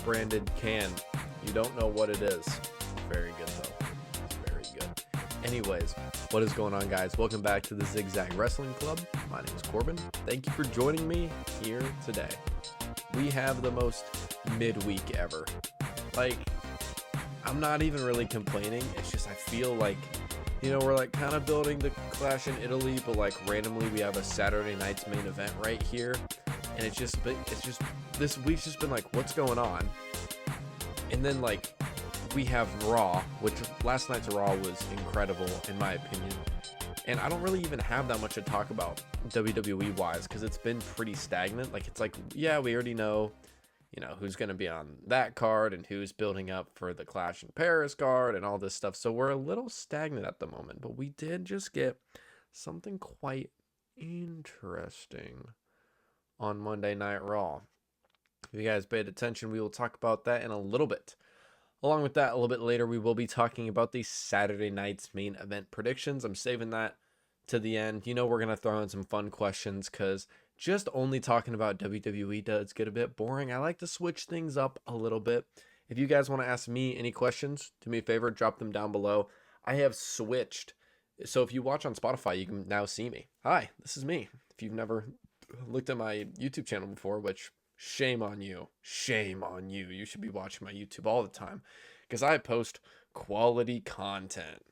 branded can. You don't know what it is. Very good though. Very good. Anyways, what is going on, guys? Welcome back to the Zigzag Wrestling Club. My name is Corbin. Thank you for joining me here today. We have the most midweek ever. Like, I'm not even really complaining. It's just I feel like, you know, we're like kind of building the Clash in Italy, but like randomly we have a Saturday night's main event right here, and it's just this week's just been like, what's going on? And then like we have Raw, which last night's Raw was incredible in my opinion, and I don't really even have that much to talk about WWE wise because it's been pretty stagnant. Like, it's like, yeah, we already know, you know, who's going to be on that card and who's building up for the Clash in Paris card and all this stuff. So we're a little stagnant at the moment, but we did just get something quite interesting on Monday Night Raw. If you guys paid attention, we will talk about that in a little bit. Along with that, a little bit later, we will be talking about the Saturday night's main event predictions. I'm saving that to the end. You know, we're going to throw in some fun questions because just only talking about WWE does get a bit boring. I like to switch things up a little bit. If you guys want to ask me any questions, do me a favor, drop them down below. I have switched. So if you watch on Spotify, you can now see me. Hi, this is me. If you've never looked at my YouTube channel before, which shame on you. Shame on you. You should be watching my YouTube all the time because I post quality content.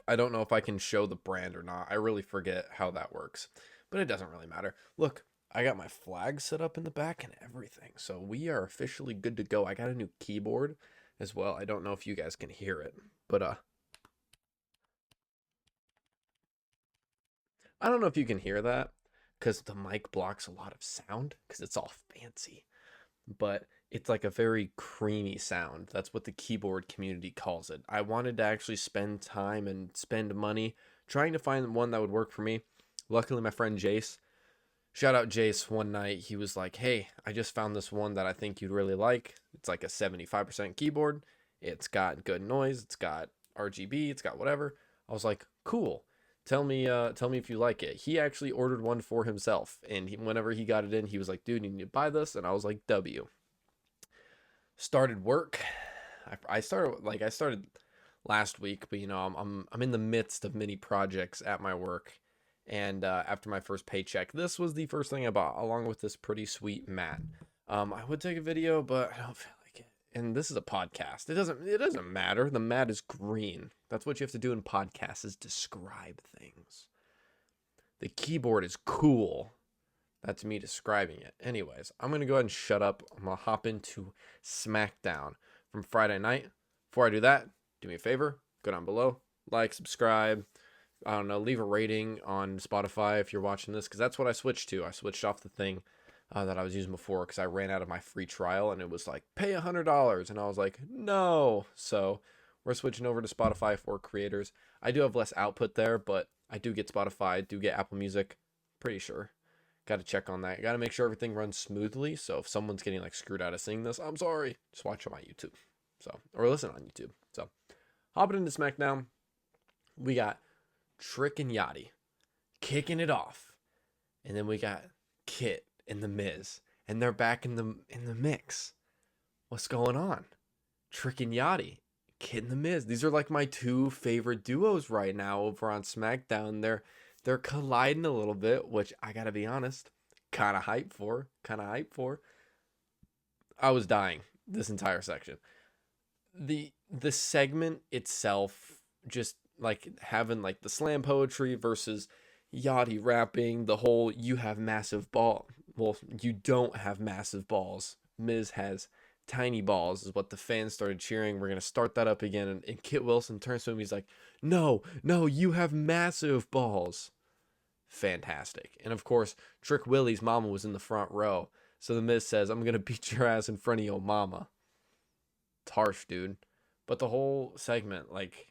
I don't know if I can show the brand or not. I really forget how that works, but it doesn't really matter. Look, I got my flag set up in the back and everything, so we are officially good to go. I got a new keyboard as well. I don't know if you guys can hear it, but I don't know if you can hear that because the mic blocks a lot of sound because it's all fancy, but it's like a very creamy sound. That's what the keyboard community calls it. I wanted to actually spend time and spend money trying to find one that would work for me. Luckily, my friend Jace, shout out Jace, one night he was like, hey, I just found this one that I think you'd really like. It's like a 75% keyboard. It's got good noise. It's got RGB. It's got whatever. I was like, cool. Tell me if you like it. He actually ordered one for himself, and whenever he got it in, he was like, dude, you need to buy this. And I was like, W. Started work. I started last week, but you know, I'm in the midst of many projects at my work, and after my first paycheck, this was the first thing I bought, along with this pretty sweet mat. I would take a video, but I don't feel like it. And this is a podcast. It doesn't matter. The mat is green. That's what you have to do in podcasts, is describe things. The keyboard is cool. That's me describing it. Anyways, I'm going to go ahead and shut up. I'm going to hop into SmackDown from Friday night. Before I do that, do me a favor. Go down below. Like, subscribe. I don't know. Leave a rating on Spotify if you're watching this, because that's what I switched to. I switched off the thing that I was using before because I ran out of my free trial, and it was like, pay $100. And I was like, no. So we're switching over to Spotify for creators. I do have less output there, but I do get Spotify. I do get Apple Music. Pretty sure. Got to check on that. Got to make sure everything runs smoothly. So if someone's getting like screwed out of seeing this, I'm sorry. Just watch on my YouTube. So, or listen on YouTube. So, hopping into SmackDown, we got Trick and Yachty kicking it off, and then we got Kit and The Miz, and they're back in the mix. What's going on? Trick and Yachty, Kit and The Miz. These are like my two favorite duos right now over on SmackDown. They're colliding a little bit, which I gotta be honest, kind of hyped for. I was dying this entire section. The segment itself, just like having like the slam poetry versus Yachty rapping, the whole you have massive ball. Well, you don't have massive balls. Miz has tiny balls is what the fans started cheering. We're gonna start that up again, and Kit Wilson turns to him. He's like, no, you have massive balls. Fantastic. And of course, Trick Willie's mama was in the front row. So the Miz says, I'm going to beat your ass in front of your mama. It's harsh, dude. But the whole segment, like,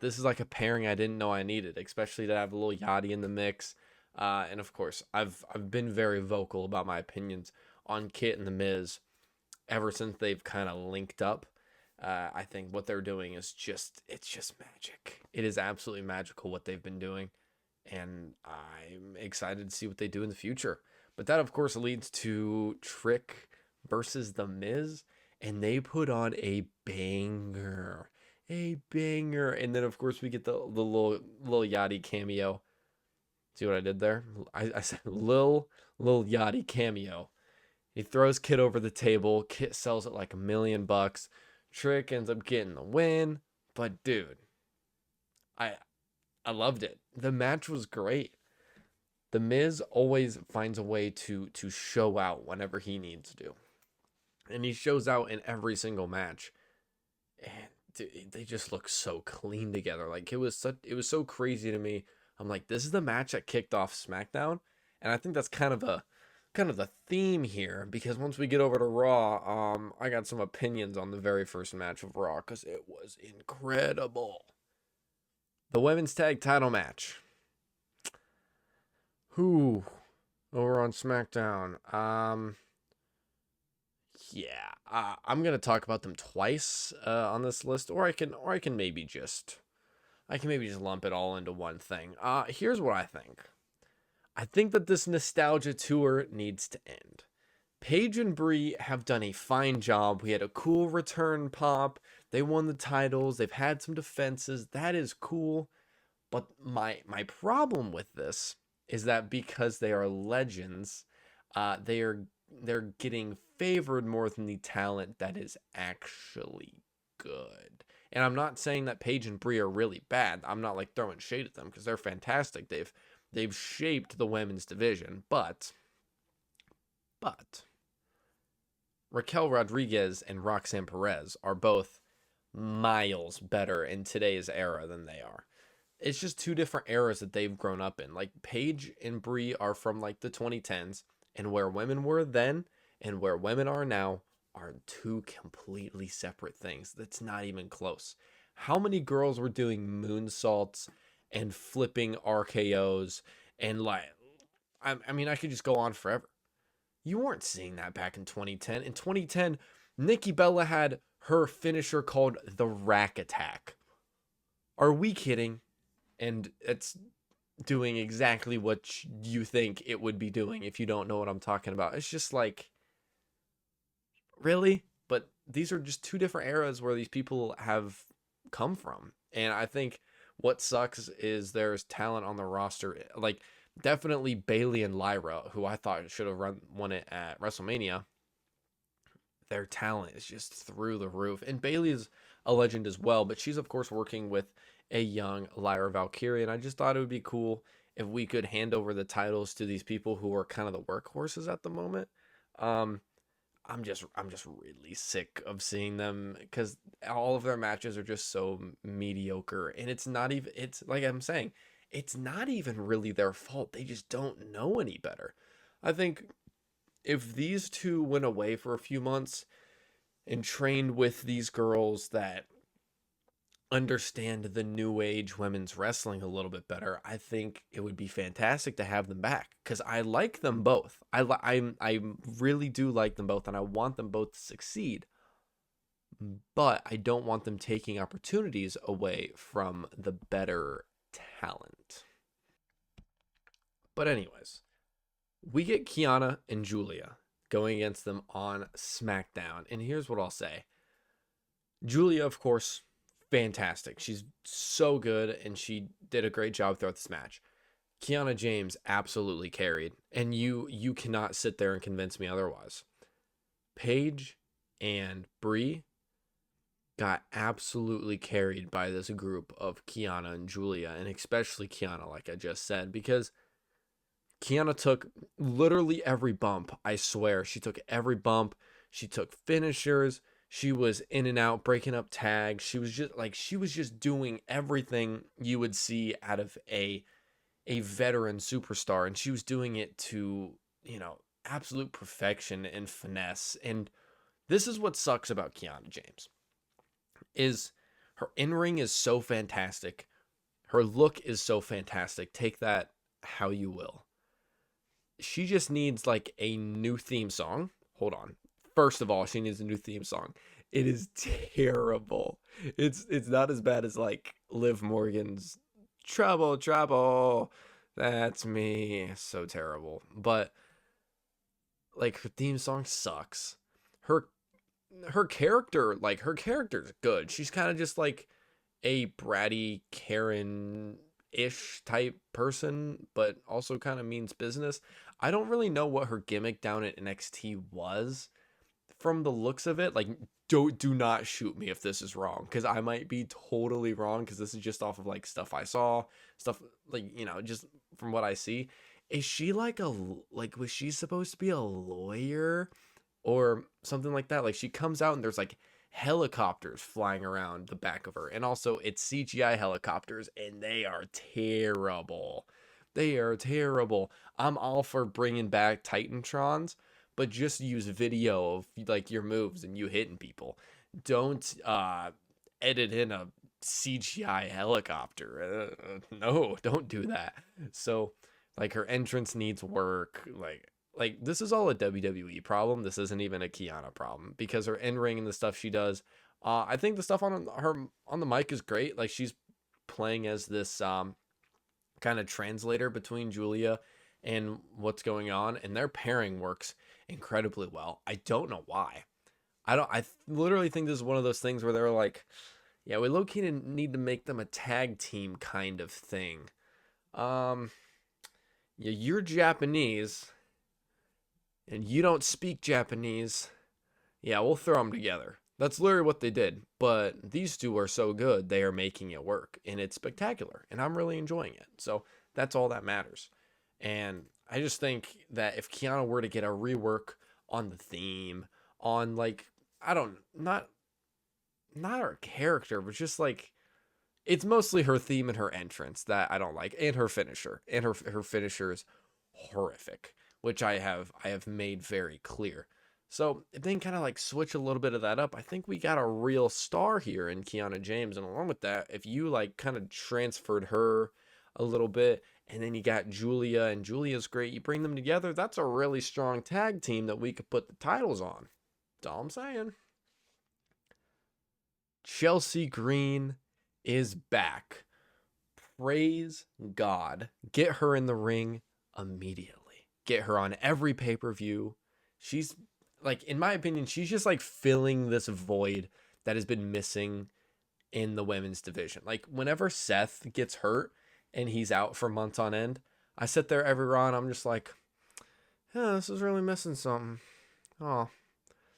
this is like a pairing I didn't know I needed, especially to have a little Yachty in the mix. And of course, I've been very vocal about my opinions on Kit and the Miz ever since they've kind of linked up. I think what they're doing is it's just magic. It is absolutely magical what they've been doing. And I'm excited to see what they do in the future. But that, of course, leads to Trick versus The Miz, and they put on a banger. A banger. And then, of course, we get the little Yachty cameo. See what I did there? I said little Yachty cameo. He throws Kid over the table. Kid sells it like $1,000,000. Trick ends up getting the win. But dude, I I loved it. The match was great. The Miz always finds a way to show out whenever he needs to. And he shows out in every single match. And dude, they just look so clean together. Like it was so crazy to me. I'm like, this is the match that kicked off SmackDown. And I think that's kind of the theme here, because once we get over to Raw, I got some opinions on the very first match of Raw because it was incredible. The women's tag title match. Who over on SmackDown? Yeah, I'm gonna talk about them twice on this list, or I can maybe just lump it all into one thing. Here's what I think. I think that this nostalgia tour needs to end. Paige and Brie have done a fine job. We had a cool return pop. They won the titles. They've had some defenses. That is cool. But my problem with this is that because they are legends, they're getting favored more than the talent that is actually good. And I'm not saying that Paige and Brie are really bad. I'm not like throwing shade at them because they're fantastic. They've shaped the women's division, but Raquel Rodriguez and Roxanne Perez are both miles better in today's era than they are. It's just two different eras that they've grown up in. Like Paige and Brie are from like the 2010s, and where women were then and where women are now are two completely separate things. That's not even close. How many girls were doing moonsaults and flipping RKOs and like, I mean, I could just go on forever. You weren't seeing that back in 2010. In 2010, Nikki Bella had her finisher called the Rack Attack. Are we kidding? And it's doing exactly what you think it would be doing if you don't know what I'm talking about. It's just like, really? But these are just two different eras where these people have come from. And I think what sucks is there's talent on the roster. Like, definitely Bayley and Lyra, who I thought should have won it at WrestleMania. Their talent is just through the roof. And Bayley is a legend as well, but she's, of course, working with a young Lyra Valkyrie. And I just thought it would be cool if we could hand over the titles to these people who are kind of the workhorses at the moment. I'm just really sick of seeing them because all of their matches are just so mediocre, and it's like I'm saying, it's not even really their fault. They just don't know any better. I think if these two went away for a few months and trained with these girls that understand the new age women's wrestling a little bit better, I think it would be fantastic to have them back because I like them both. I really do like them both, and I want them both to succeed. But I don't want them taking opportunities away from the better talent. But anyways, we get Kiana and Julia going against them on SmackDown, and here's what I'll say. Julia, of course, fantastic. She's so good, and she did a great job throughout this match. Kiana James absolutely carried, and you cannot sit there and convince me otherwise. Paige and Brie got absolutely carried by this group of Kiana and Julia, and especially Kiana, like I just said, because Kiana took literally every bump. I swear, she took every bump. She took finishers. She was in and out, breaking up tags. She was just doing everything you would see out of a veteran superstar, and she was doing it to, absolute perfection and finesse. And this is what sucks about Kiana James. Is her in-ring is so fantastic. Her look is so fantastic. Take that how you will. She just needs like a new theme song. Hold on. First of all, she needs a new theme song. It is terrible. It's not as bad as like Liv Morgan's Trouble, Trouble. That's me. So terrible. But like her theme song sucks. Her her character's good. She's kind of just like a bratty Karen-ish type person, but also kind of means business. I don't really know what her gimmick down at NXT was from the looks of it. Like, do not shoot me if this is wrong, because I might be totally wrong, because this is just off of like stuff I saw, stuff like, just from what I see. Is she like was she supposed to be a lawyer or something like that? Like, she comes out and there's like helicopters flying around the back of her, and also it's CGI helicopters, and they are terrible. They are terrible. I'm all for bringing back Titantrons, but just use video of like your moves and you hitting people. Don't edit in a CGI helicopter. No, don't do that. So like her entrance needs work. Like this is all a WWE problem. This isn't even a Kiana problem, because her in-ring and the stuff she does. I think the stuff on her on the mic is great. Like, she's playing as this kind of translator between Julia and what's going on, and their pairing works incredibly well. I don't know why. I literally think this is one of those things where they're like, yeah, we low-key need to make them a tag team kind of thing. Yeah, you're Japanese and you don't speak Japanese. Yeah, we'll throw them together. That's literally what they did. But these two are so good, they are making it work, and it's spectacular, and I'm really enjoying it. So that's all that matters. And I just think that if Kiana were to get a rework on the theme, on like, I don't, not her character, but just like, it's mostly her theme and her entrance that I don't like, and her finisher. And her finisher is horrific, which I have made very clear. So if they can kind of like switch a little bit of that up, I think we got a real star here in Kiana James. And along with that, if you like kind of transferred her a little bit, and then you got Julia, and Julia's great, you bring them together, that's a really strong tag team that we could put the titles on. That's all I'm saying. Chelsea Green is back. Praise God. Get her in the ring immediately. Get her on every pay-per-view. She's, like, in my opinion, she's just like filling this void that has been missing in the women's division. Like, whenever Seth gets hurt and he's out for months on end, I sit there every Raw and I'm just like, yeah, this is really missing something. Oh,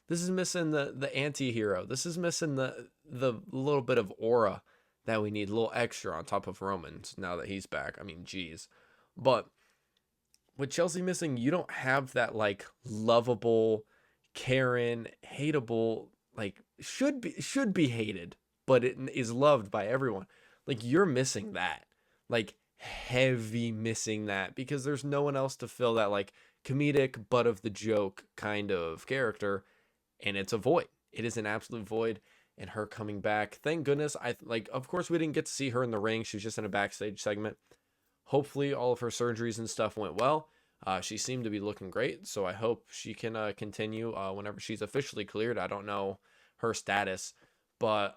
this is missing the anti-hero. This is missing the little bit of aura that we need, a little extra on top of Roman's now that he's back. I mean, geez. But with Chelsea missing, you don't have that like lovable, Karen, hateable, like should be hated, but it is loved by everyone. Like, you're missing that. Like, heavy missing that, because there's no one else to fill that like comedic butt of the joke kind of character, and it's a void. It is an absolute void. And her coming back, thank goodness. Of course we didn't get to see her in the ring. She was just in a backstage segment. Hopefully all of her surgeries and stuff went well. She seemed to be looking great, so I hope she can continue whenever she's officially cleared. I don't know her status, but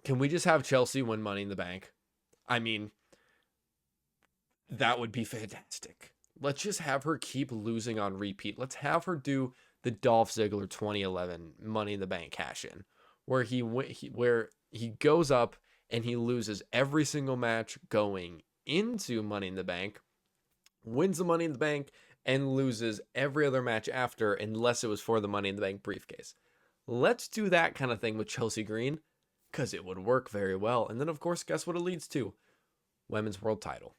can we just have Chelsea win Money in the Bank? I mean, that would be fantastic. Let's just have her keep losing on repeat. Let's have her do the Dolph Ziggler 2011 Money in the Bank cash-in, where he goes up and he loses every single match going into Money in the Bank, wins the Money in the Bank, and loses every other match after, unless it was for the Money in the Bank briefcase. Let's do that kind of thing with Chelsea Green, because it would work very well. And then, of course, guess what it leads to? Women's World Title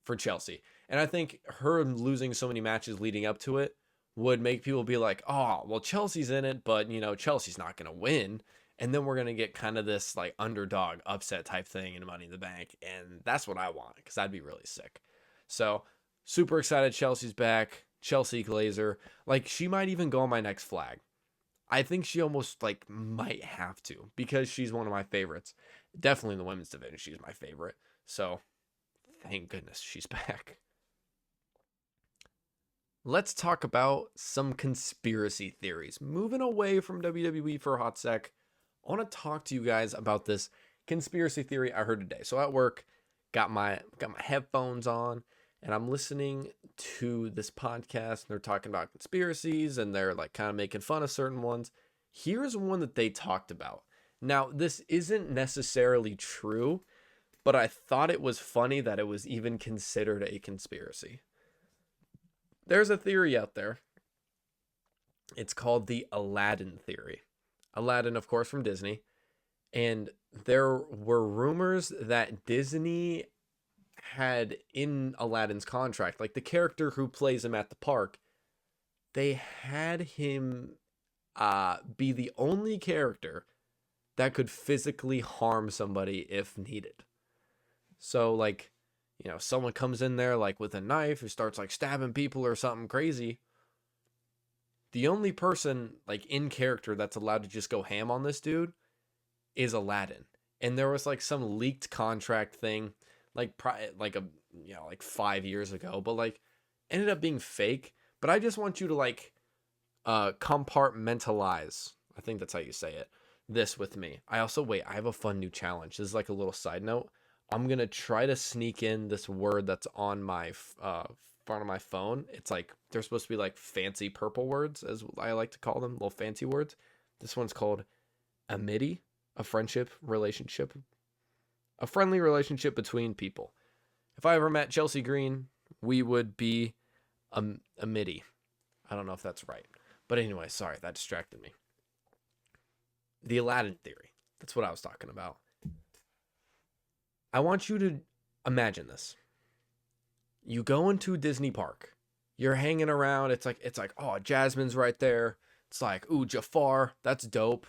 for Chelsea. And I think her losing so many matches leading up to it would make people be like, oh, well, Chelsea's in it, but, Chelsea's not going to win. And then we're going to get kind of this like underdog upset type thing in Money in the Bank. And that's what I want, because that'd be really sick. So super excited. Chelsea's back. Chelsea Glazer. Like, she might even go on my next flag. I think she almost like might have to, because she's one of my favorites. Definitely in the women's division, she's my favorite. So thank goodness she's back. Let's talk about some conspiracy theories. Moving away from WWE for a hot sec, I want to talk to you guys about this conspiracy theory I heard today. So at work, got my headphones on, and I'm listening to this podcast and they're talking about conspiracies and they're like kind of making fun of certain ones. Here's one that they talked about. Now, this isn't necessarily true, but I thought it was funny that it was even considered a conspiracy. There's a theory out there. It's called the Aladdin theory. Aladdin, of course, from Disney. And there were rumors that Disney had in Aladdin's contract, like the character who plays him at the park, they had him be the only character that could physically harm somebody if needed. So, like, you know, someone comes in there like with a knife who starts like stabbing people or something crazy. The only person like in character that's allowed to just go ham on this dude is Aladdin. And there was like some leaked contract thing like like 5 years ago, but like ended up being fake. But I just want you to like compartmentalize, I think that's how you say it, this with me. I have a fun new challenge. This is like a little side note. I'm gonna try to sneak in this word that's on my front of my phone. It's like they're supposed to be like fancy purple words, as I like to call them, little fancy words. This one's called amity, a friendly relationship between people. If I ever met Chelsea Green, we would be amity. I don't know if that's right, but anyway, sorry, that distracted me. The Aladdin theory. That's what I was talking about. I want you to imagine this. You go into Disney Park. You're hanging around. It's like, oh, Jasmine's right there. It's like, ooh, Jafar, that's dope.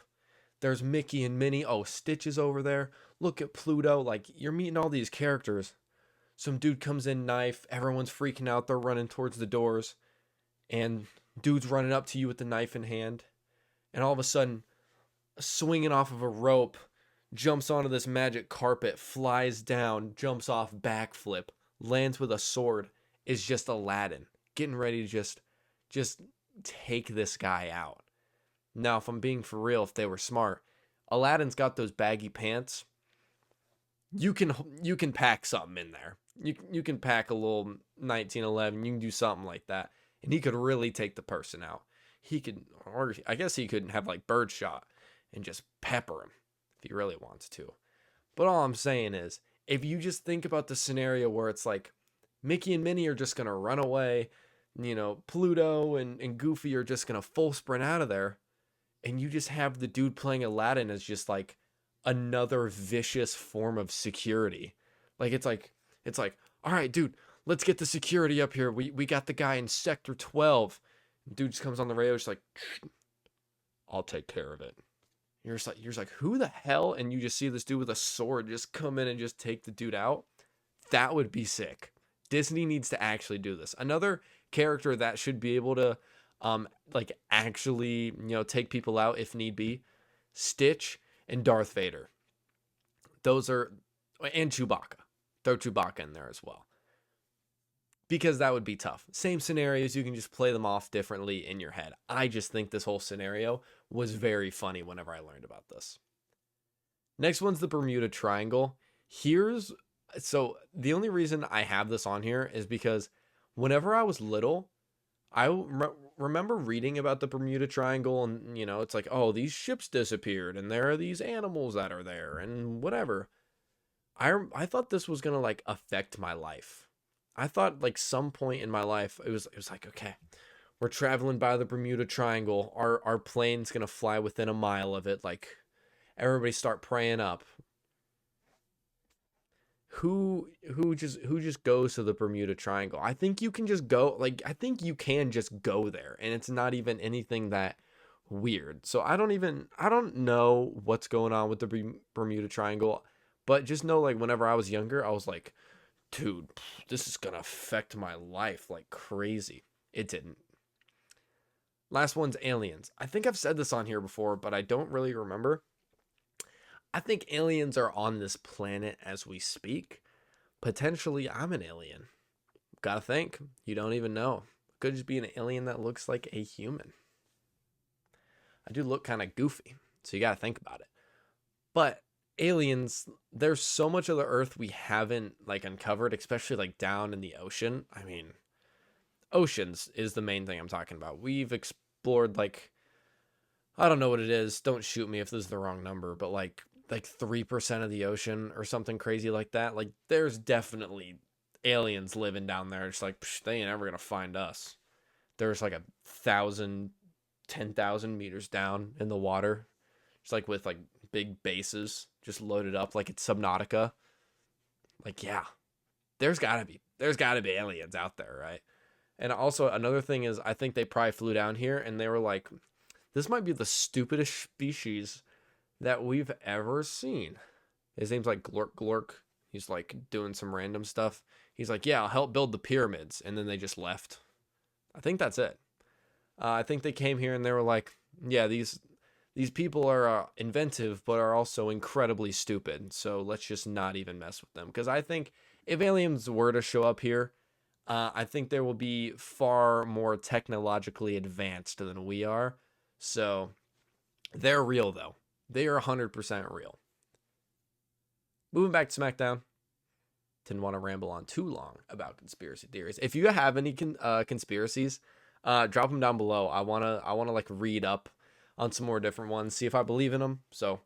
There's Mickey and Minnie. Oh, Stitch is over there. Look at Pluto. Like, you're meeting all these characters. Some dude comes in, knife. Everyone's freaking out. They're running towards the doors. And dude's running up to you with the knife in hand. And all of a sudden, swinging off of a rope, jumps onto this magic carpet, flies down, jumps off, backflip, lands with a sword, is just Aladdin, getting ready to just take this guy out. Now, if I'm being for real, if they were smart, Aladdin's got those baggy pants. You can pack something in there. You can pack a little 1911. You can do something like that, and he could really take the person out. He could, or I guess he could have like birdshot and just pepper him if he really wants to. But all I'm saying is, if you just think about the scenario where it's like Mickey and Minnie are just gonna run away, you know, Pluto and Goofy are just gonna full sprint out of there, and you just have the dude playing Aladdin as just like another vicious form of security. Like it's like, all right, dude, let's get the security up here. We got the guy in Sector 12. Dude just comes on the radio, just like, I'll take care of it. You're just like, who the hell? And you just see this dude with a sword just come in and just take the dude out. That would be sick. Disney needs to actually do this. Another character that should be able to, like actually, you know, take people out if need be, Stitch and Darth Vader. Those are, and Chewbacca. Throw Chewbacca in there as well. Because that would be tough. Same scenarios, you can just play them off differently in your head. I just think this whole scenario was very funny whenever I learned about this. Next one's the Bermuda Triangle. So the only reason I have this on here is because whenever I was little, I remember reading about the Bermuda Triangle, and, you know, it's like, oh, these ships disappeared, and there are these animals that are there, and whatever. I thought this was going to, like, affect my life. I thought, like, some point in my life, it was like, okay, we're traveling by the Bermuda Triangle. Our plane's going to fly within a mile of it. Like, everybody start praying up. Who just goes to the Bermuda Triangle? I think you can just go, like, I think you can just go there, and it's not even anything that weird. So I don't know what's going on with the Bermuda Triangle, but just know, like, whenever I was younger, I was like, dude, this is gonna affect my life like crazy. It didn't. Last one's aliens. I think I've said this on here before, but I don't really remember. I think aliens are on this planet as we speak. Potentially, I'm an alien. Gotta think. You don't even know. Could just be an alien that looks like a human. I do look kind of goofy, so you gotta think about it. But aliens, there's so much of the earth we haven't like uncovered, especially like down in the ocean. I mean, oceans is the main thing I'm talking about. We've explored like, I don't know what it is. Don't shoot me if this is the wrong number, but like 3% of the ocean or something crazy like that. Like there's definitely aliens living down there. It's like psh, they ain't ever gonna find us. There's like 1,000, 10,000 meters down in the water. It's like with like big bases just loaded up like it's Subnautica. Like yeah, there's gotta be aliens out there, right? And also another thing is I think they probably flew down here and they were like, this might be the stupidest species that we've ever seen. His name's like Glork Glork. He's like doing some random stuff. He's like, yeah, I'll help build the pyramids. And then they just left. I think that's it. I think they came here and they were like, yeah, these people are inventive, but are also incredibly stupid. So let's just not even mess with them. Because I think if aliens were to show up here, I think there will be far more technologically advanced than we are. So they're real, though. They are 100% real. Moving back to SmackDown. Didn't want to ramble on too long about conspiracy theories. If you have any conspiracies, drop them down below. I wanna like read up on some more different ones, see if I believe in them. So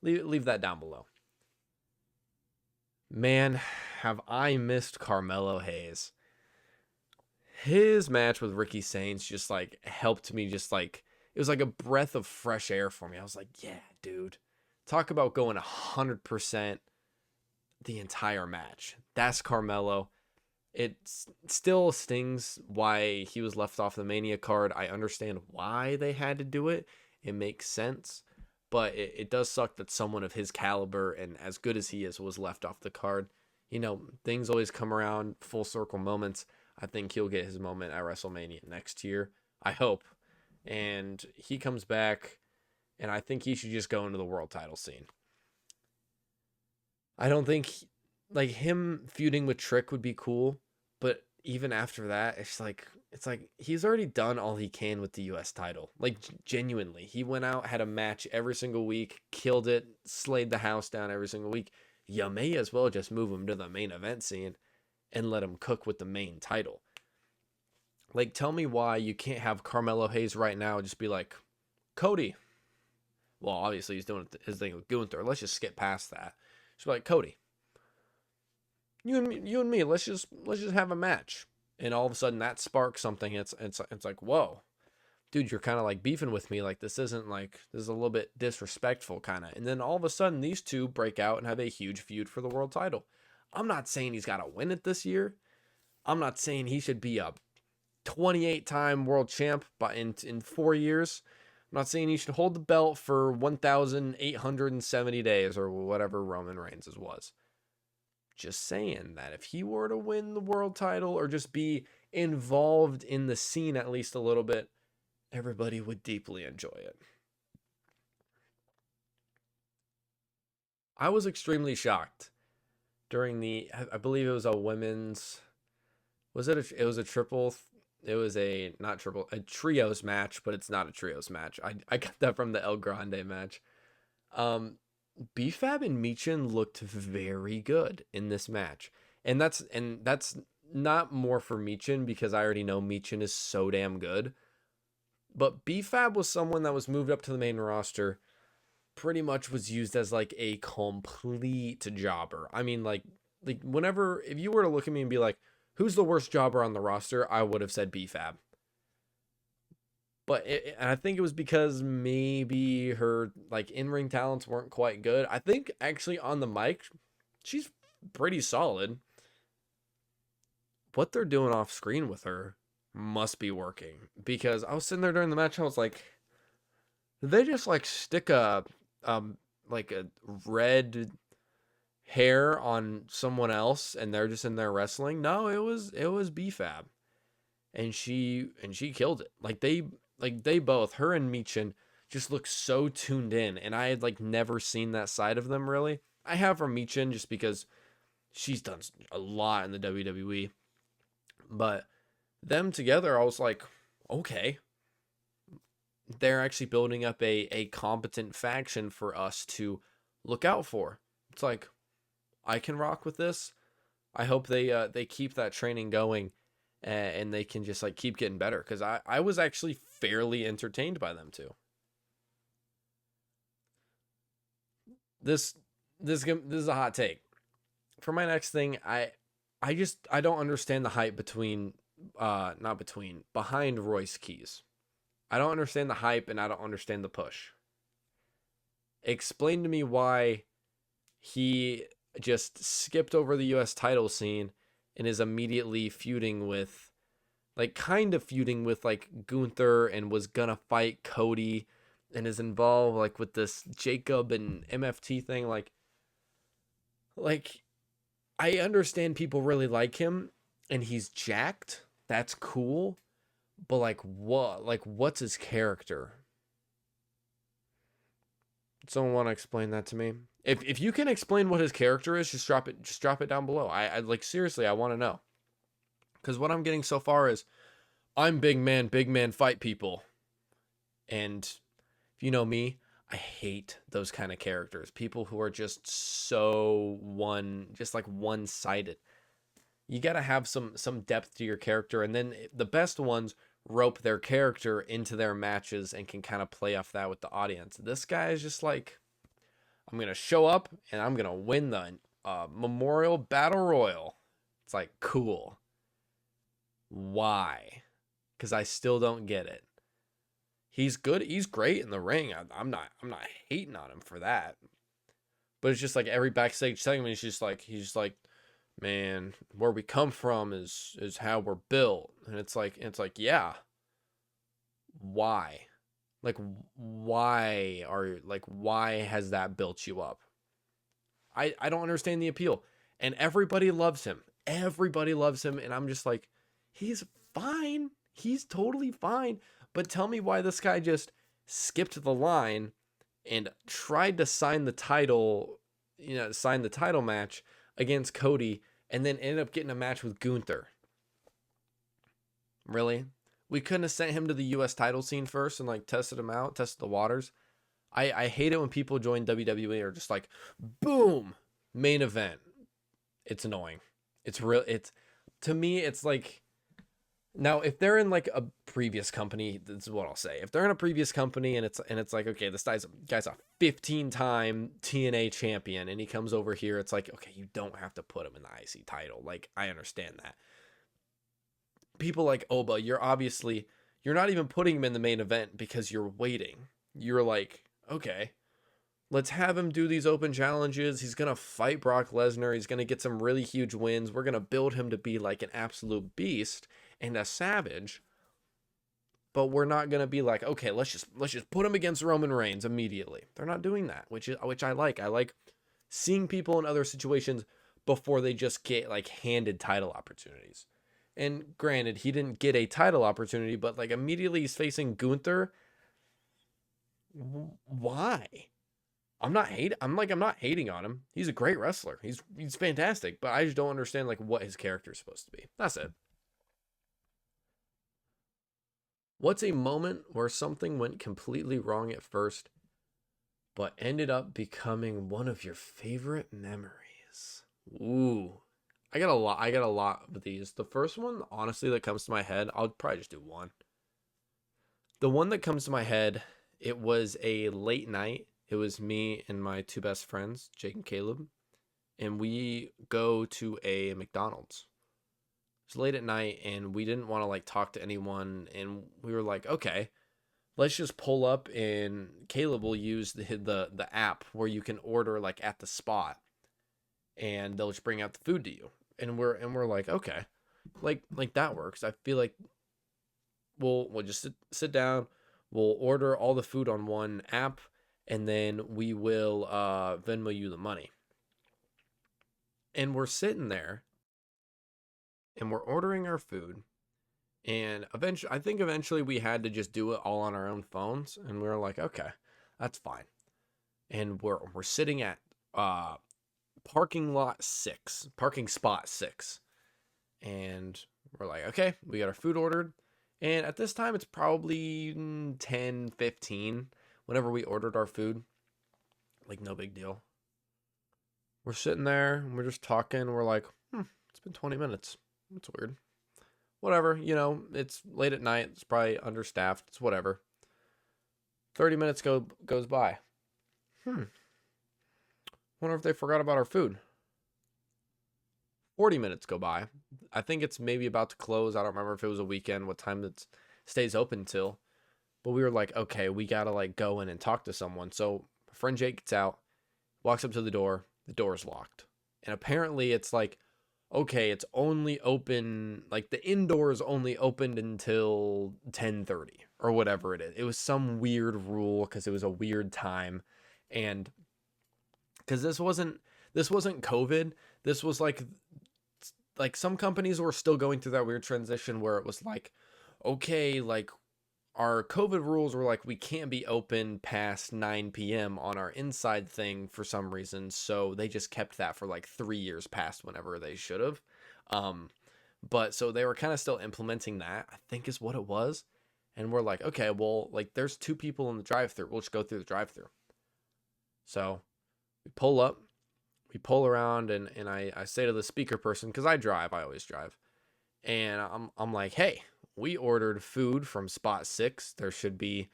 leave that down below. Man, have I missed Carmelo Hayes. His match with Ricky Sainz just like helped me, just like it was like a breath of fresh air for me. I was like, yeah, dude. Talk about going 100% the entire match. That's Carmelo. It still stings why he was left off the Mania card. I understand why they had to do it. It makes sense. But it does suck that someone of his caliber and as good as he is was left off the card. You know, things always come around, full circle moments. I think he'll get his moment at WrestleMania next year. I hope. And he comes back, and I think he should just go into the world title scene. I don't think like him feuding with Trick would be cool, but even after that, it's like he's already done all he can with the US title. Like genuinely, he went out, had a match every single week, killed it, slayed the house down every single week. You may as well just move him to the main event scene and let him cook with the main title. Like tell me why you can't have Carmelo Hayes right now just be like, Cody. Well, obviously he's doing his thing with Gunther. Let's just skip past that. Just be like, Cody, you and me, let's just have a match. And all of a sudden that sparks something. It's like, whoa, dude, you're kind of like beefing with me. Like this is a little bit disrespectful kind of. And then all of a sudden these two break out and have a huge feud for the world title. I'm not saying he's got to win it this year. I'm not saying he should be a 28-time world champ in 4 years. I'm not saying he should hold the belt for 1,870 days or whatever Roman Reigns' was. Just saying that if he were to win the world title or just be involved in the scene at least a little bit, everybody would deeply enjoy it. I was extremely shocked during I believe it was a women's, it was a triple, it was a, not triple, a trios match, but it's not a trios match. I got that from the El Grande match. BFAB and Michin looked very good in this match. And that's not more for Michin because I already know Michin is so damn good. But BFAB was someone that was moved up to the main roster, pretty much was used as like a complete jobber. I mean, like whenever, if you were to look at me and be like, who's the worst jobber on the roster? I would have said BFAB. But and I think it was because maybe her like in-ring talents weren't quite good. I think actually on the mic, she's pretty solid. What they're doing off screen with her must be working, because I was sitting there during the match, I was like, did they just like stick like a red hair on someone else and they're just in there wrestling? No, it was BFAB. And she killed it. Like they both, her and Michin, just look so tuned in, and I had like never seen that side of them really. I have from Michin just because she's done a lot in the WWE, but them together, I was like, okay, they're actually building up a competent faction for us to look out for. It's like, I can rock with this. I hope they keep that training going, and they can just like keep getting better, because I was actually fairly entertained by them too. This this is a hot take. For my next thing, I don't understand the hype between not between behind Royce Keys. I don't understand the hype, and I don't understand the push. Explain to me why he just skipped over the US title scene and is immediately feuding with, like, kind of feuding with like Gunther, and was gonna fight Cody, and is involved like with this Jacob and MFT thing. Like I understand people really like him, and he's jacked. That's cool. But like what? Like, what's his character? Someone want to explain that to me? If you can explain what his character is, just drop it. Just drop it down below. I like, seriously, I want to know. Because what I'm getting so far is, I'm big man fight people. And if you know me, I hate those kind of characters. People who are just so just like one-sided. You got to have some depth to your character, and then the best ones rope their character into their matches and can kind of play off that with the audience. This guy is just like, I'm going to show up and I'm going to win the Memorial Battle Royal. It's like, cool. Why? Because I still don't get it. He's good. He's great in the ring. I'm not hating on him for that. But it's just like every backstage segment, he's just like, man, where we come from is how we're built. And it's like, yeah. Why? Like, why has that built you up? I don't understand the appeal. And everybody loves him. Everybody loves him. And I'm just like, he's fine. He's totally fine. But tell me why this guy just skipped the line and tried to sign the title match against Cody, and then ended up getting a match with Gunther. Really? We couldn't have sent him to the US title scene first and like tested him out, tested the waters. I hate it when people join WWE are just like, boom, main event. It's annoying. To me, it's like, now if they're in like a previous company, this is what I'll say. If they're in a previous company and it's like, okay, this guy's a 15-time TNA champion, and he comes over here, it's like, okay, you don't have to put him in the IC title. Like, I understand that. People like Oba, you're not even putting him in the main event because you're waiting. You're like, okay, let's have him do these open challenges. He's going to fight Brock Lesnar. He's going to get some really huge wins. We're going to build him to be like an absolute beast and a savage. But we're not going to be like, okay, let's just put him against Roman Reigns immediately. They're not doing that, which I like. I like seeing people in other situations before they just get like handed title opportunities. And granted, he didn't get a title opportunity, but like immediately he's facing Gunther. Why? I'm not hating on him. He's a great wrestler. He's fantastic, but I just don't understand like what his character is supposed to be. That's it. What's a moment where something went completely wrong at first, but ended up becoming one of your favorite memories? Ooh. I got a lot of these. The first one, honestly, that comes to my head, I'll probably just do one. The one that comes to my head, it was a late night. It was me and my two best friends, Jake and Caleb, and we go to a McDonald's. It's late at night, and we didn't want to like talk to anyone, and we were like, okay, let's just pull up, and Caleb will use the app where you can order like at the spot, and they'll just bring out the food to you. And we're like, okay, like that works. I feel like we'll just sit down, we'll order all the food on one app, and then we will Venmo you the money. And we're sitting there, and we're ordering our food, and eventually we had to just do it all on our own phones, and we were like, okay, that's fine. And we're sitting at parking spot 6, and we're like, okay, we got our food ordered, and at this time it's probably 10:15 whenever we ordered our food. Like, no big deal. We're sitting there and we're just talking. We're like, it's been 20 minutes. That's weird. Whatever, it's late at night. It's probably understaffed. It's whatever. 30 minutes goes by. Wonder if they forgot about our food. 40 minutes go by. I think it's maybe about to close. I don't remember if it was a weekend, what time it stays open till. But we were like, okay, we gotta like go in and talk to someone. So my friend Jake gets out, walks up to the door. The door's locked. And apparently it's like, okay, it's only open, like the indoors only opened until 10:30 or whatever it is. It was some weird rule because it was a weird time. And because this wasn't COVID. This was like some companies were still going through that weird transition where it was like, okay, like our COVID rules were like, we can't be open past 9 p.m. on our inside thing for some reason. So they just kept that for like 3 years past whenever they should have. But so they were kind of still implementing that, I think is what it was. And we're like, okay, well, like there's 2 people in the drive-thru. We'll just go through the drive-thru. So we pull up, we pull around, and I say to the speaker person, because I always drive. And I'm like, hey, we ordered food from spot 6. There should be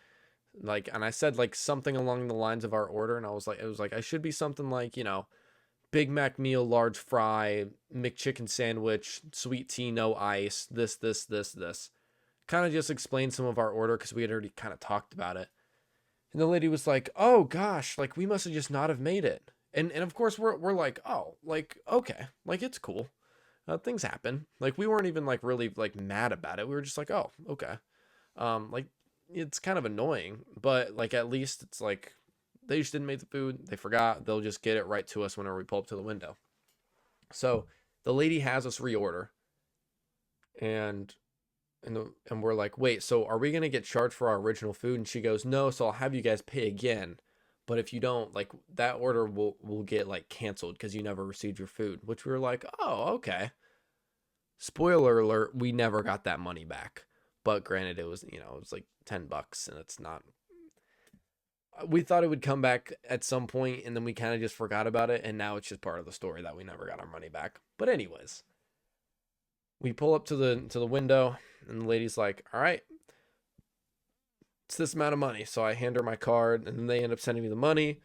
like, and I said like something along the lines of our order. And it was like, I should be something like, Big Mac meal, large fry, McChicken sandwich, sweet tea, no ice, this. Kind of just explained some of our order because we had already kind of talked about it. And the lady was like, oh gosh, like we must have just not have made it. And of course we're like, oh, like, okay, like it's cool. Things happen. Like we weren't even like really like mad about it. We were just like, oh, okay. Like it's kind of annoying, but like at least it's like they just didn't make the food. They forgot. They'll just get it right to us whenever we pull up to the window. So the lady has us reorder, and we're like, wait, so are we gonna get charged for our original food? And she goes, no. So I'll have you guys pay again. But if you don't, like that order will get like canceled because you never received your food. Which we were like, oh, okay. Spoiler alert, we never got that money back. But granted, it was like $10 and it's not. We thought it would come back at some point and then we kind of just forgot about it. And now it's just part of the story that we never got our money back. But anyways, we pull up to the window and the lady's like, all right, it's this amount of money. So I hand her my card and then they end up sending me the money.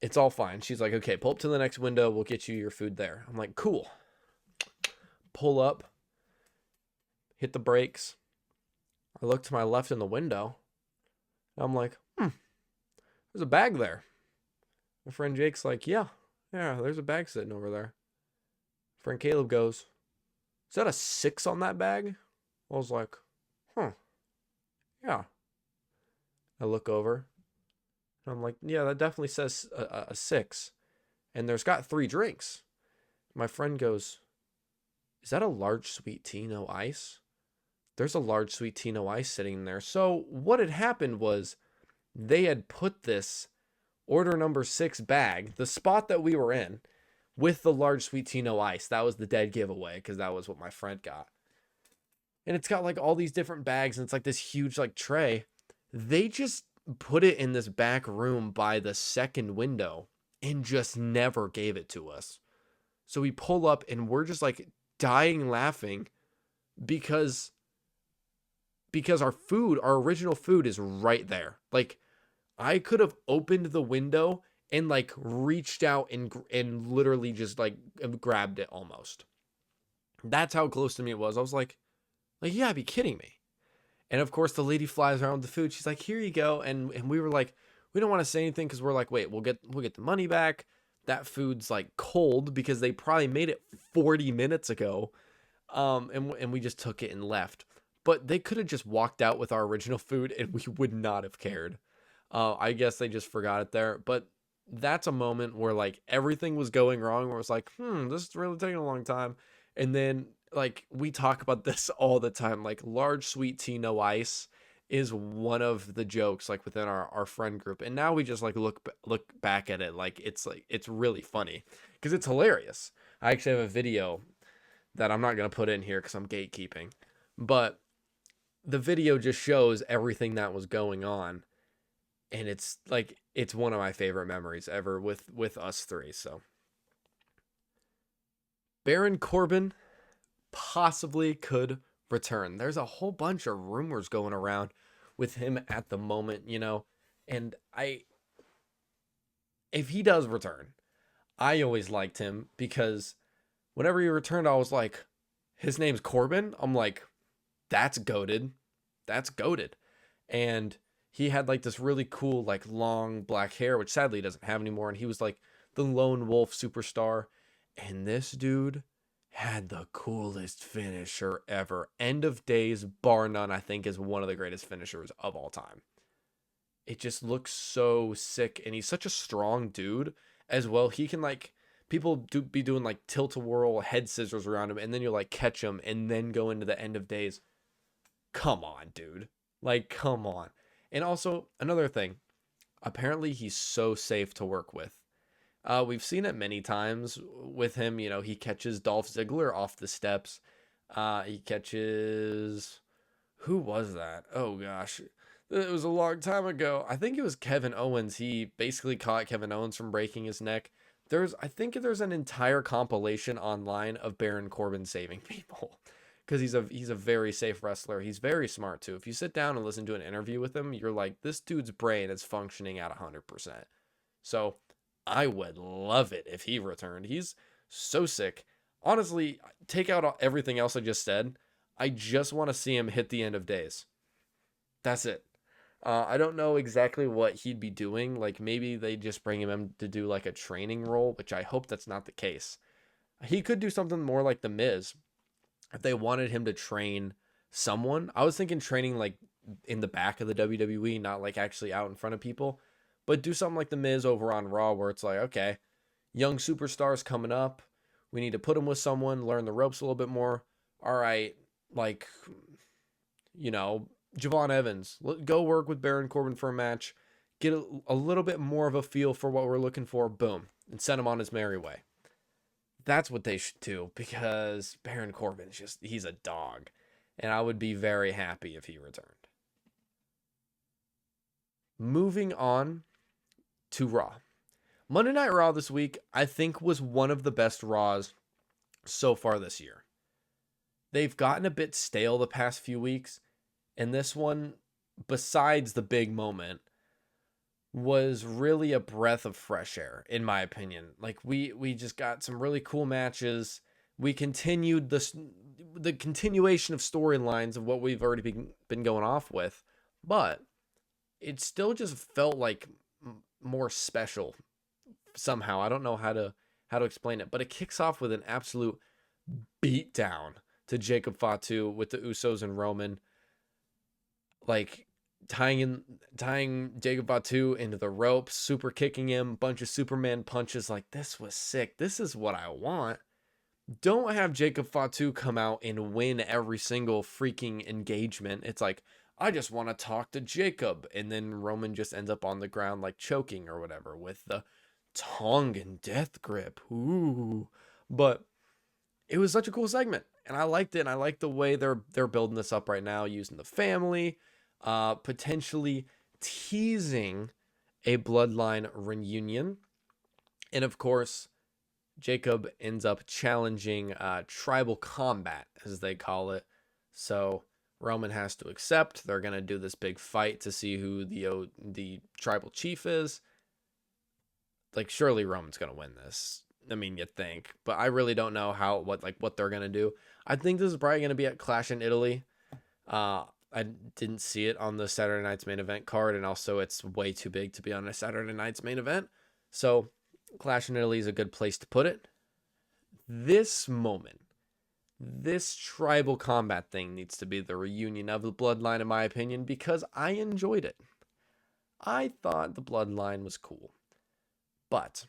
It's all fine. She's like, okay, pull up to the next window. We'll get you your food there. I'm like, cool. Pull up, hit the brakes. I look to my left in the window. I'm like, there's a bag there. My friend Jake's like, yeah, there's a bag sitting over there. Friend Caleb goes, is that a 6 on that bag? I was like, yeah. I look over. And I'm like, yeah, that definitely says a 6. And there's got 3 drinks. My friend goes, is that a large sweet tea, no ice? There's a large sweet tea, no ice sitting there. So what had happened was they had put this order number 6 bag, the spot that we were in, with the large sweet tea, no ice. That was the dead giveaway because that was what my friend got. And it's got like all these different bags and it's like this huge like tray. They just put it in this back room by the second window and just never gave it to us. So we pull up and we're just like dying laughing because our original food is right there. Like I could have opened the window and like reached out and literally just like grabbed it almost. That's how close to me it was. I was like, you gotta be kidding me. And of course the lady flies around with the food. She's like, here you go. And we were like, we don't want to say anything because we're like, wait, we'll get the money back. That food's like cold because they probably made it 40 minutes ago. And we just took it and left. But they could have just walked out with our original food and we would not have cared. I guess they just forgot it there. But that's a moment where like everything was going wrong. Where it's like, this is really taking a long time. And then like we talk about this all the time. Like large sweet tea, no ice is one of the jokes like within our friend group. And now we just like look back at it like it's really funny because it's hilarious. I actually have a video that I'm not going to put in here because I'm gatekeeping. But the video just shows everything that was going on. And it's one of my favorite memories ever with us 3. So Baron Corbin possibly could return. There's a whole bunch of rumors going around with him at the moment, and if he does return, I always liked him because whenever he returned, I was like, his name's Corbin. I'm like, that's goated. That's goated. And he had like this really cool, like long black hair, which sadly he doesn't have anymore. And he was like the lone wolf superstar. And this dude had the coolest finisher ever. End of days, bar none, I think is one of the greatest finishers of all time. It just looks so sick. And he's such a strong dude as well. He can like, people be doing like tilt-a-whirl head scissors around him, and then you like catch him and then go into the end of days. Come on, dude. Like, come on. And also, another thing, apparently he's so safe to work with. We've seen it many times with him. He catches Dolph Ziggler off the steps. He catches. Who was that? Oh, gosh. It was a long time ago. I think it was Kevin Owens. He basically caught Kevin Owens from breaking his neck. I think there's an entire compilation online of Baron Corbin saving people because he's a very safe wrestler. He's very smart too. If you sit down and listen to an interview with him, you're like, this dude's brain is functioning at 100%. So I would love it if he returned. He's so sick. Honestly, take out everything else I just said. I just want to see him hit the end of days. That's it. I don't know exactly what he'd be doing. Like maybe they just bring him in to do like a training role, which I hope that's not the case. He could do something more like The Miz if they wanted him to train someone. I was thinking training like in the back of the WWE, not like actually out in front of people, but do something like The Miz over on Raw where it's like, okay, young superstars coming up. We need to put him with someone, learn the ropes a little bit more. All right, like, Javon Evans, go work with Baron Corbin for a match, get a little bit more of a feel for what we're looking for, boom, and send him on his merry way. That's what they should do because Baron Corbin he's a dog, and I would be very happy if he returned. Moving on to Raw. Monday Night Raw this week, I think, was one of the best Raws so far this year. They've gotten a bit stale the past few weeks, and this one, besides the big moment, was really a breath of fresh air, in my opinion. Like, we just got some really cool matches. We continued the continuation of storylines of what we've already been going off with, but it still just felt like more special somehow. I don't know how to explain it, but it kicks off with an absolute beatdown to Jacob Fatu with the Usos and Roman. Like tying Jacob Fatu into the ropes, super kicking him, bunch of Superman punches. Like, this was sick. This is what I want. Don't have Jacob Fatu come out and win every single freaking engagement. It's like, I just want to talk to Jacob. And then Roman just ends up on the ground like choking or whatever with the tongue and death grip. Ooh. But it was such a cool segment. And I liked it. And I like the way they're building this up right now, using the family, potentially teasing a bloodline reunion. And of course, Jacob ends up challenging tribal combat, as they call it. So Roman has to accept. They're going to do this big fight to see who the tribal chief is. Like, surely Roman's going to win this. I mean, you'd think. But I really don't know what they're going to do. I think this is probably going to be at Clash in Italy. I didn't see it on the Saturday Night's main event card, and also it's way too big to be on a Saturday Night's main event. So Clash in Italy is a good place to put it. This moment, this tribal combat thing needs to be the reunion of the bloodline, in my opinion, because I enjoyed it. I thought the bloodline was cool. But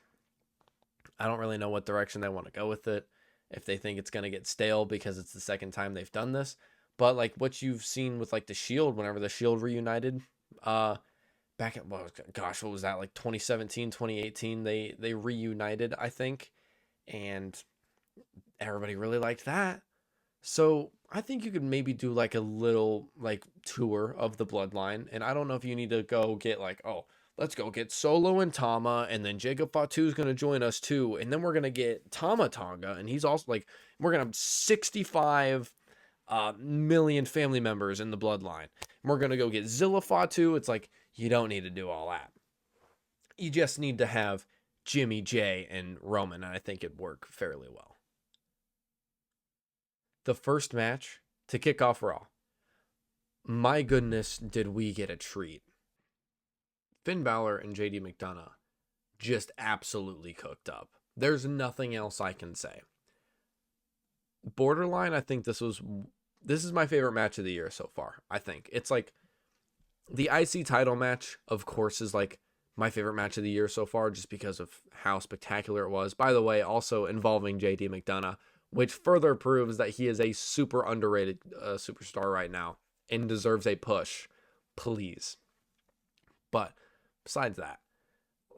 I don't really know what direction they want to go with it. If they think it's going to get stale because it's the second time they've done this. But like what you've seen with like the Shield, whenever the Shield reunited, back at, what was that? Like 2017, 2018, they reunited, I think. And everybody really liked that. So I think you could maybe do like a little like tour of the bloodline. And I don't know if you need to go get like, oh, let's go get Solo and Tama, and then Jacob Fatu is going to join us too, and then we're going to get Tama Tonga, and he's also like, we're going to have 65 million family members in the bloodline. And we're going to go get Zilla Fatu. It's like, you don't need to do all that. You just need to have Jimmy J and Roman, and I think it'd work fairly well. The first match to kick off Raw. My goodness, did we get a treat. Finn Balor and JD McDonough just absolutely cooked up. There's nothing else I can say. Borderline, I think this is my favorite match of the year so far. I think it's like the IC title match, of course, is like my favorite match of the year so far, just because of how spectacular it was. By the way, also involving JD McDonough, which further proves that he is a super underrated superstar right now and deserves a push, please. But besides that,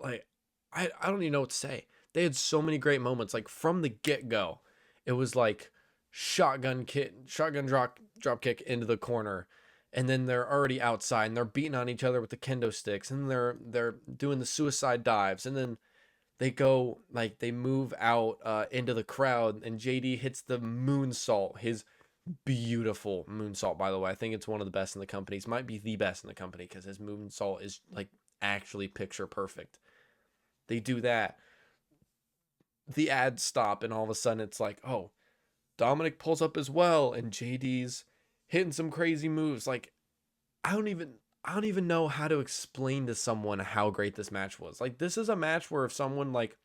like, I don't even know what to say. They had so many great moments. Like, from the get-go, it was like shotgun drop kick into the corner, and then they're already outside, and they're beating on each other with the kendo sticks, and they're doing the suicide dives, and then they go, like, they move out into the crowd, and JD hits the moonsault, his beautiful moonsault, by the way. I think it's one of the best in the company. It might be the best in the company, because his moonsault is, like, actually picture perfect. They do that. The ads stop, and all of a sudden it's like, oh, Dominic pulls up as well, and JD's hitting some crazy moves. Like, I don't even know how to explain to someone how great this match was. Like, this is a match where if someone, like,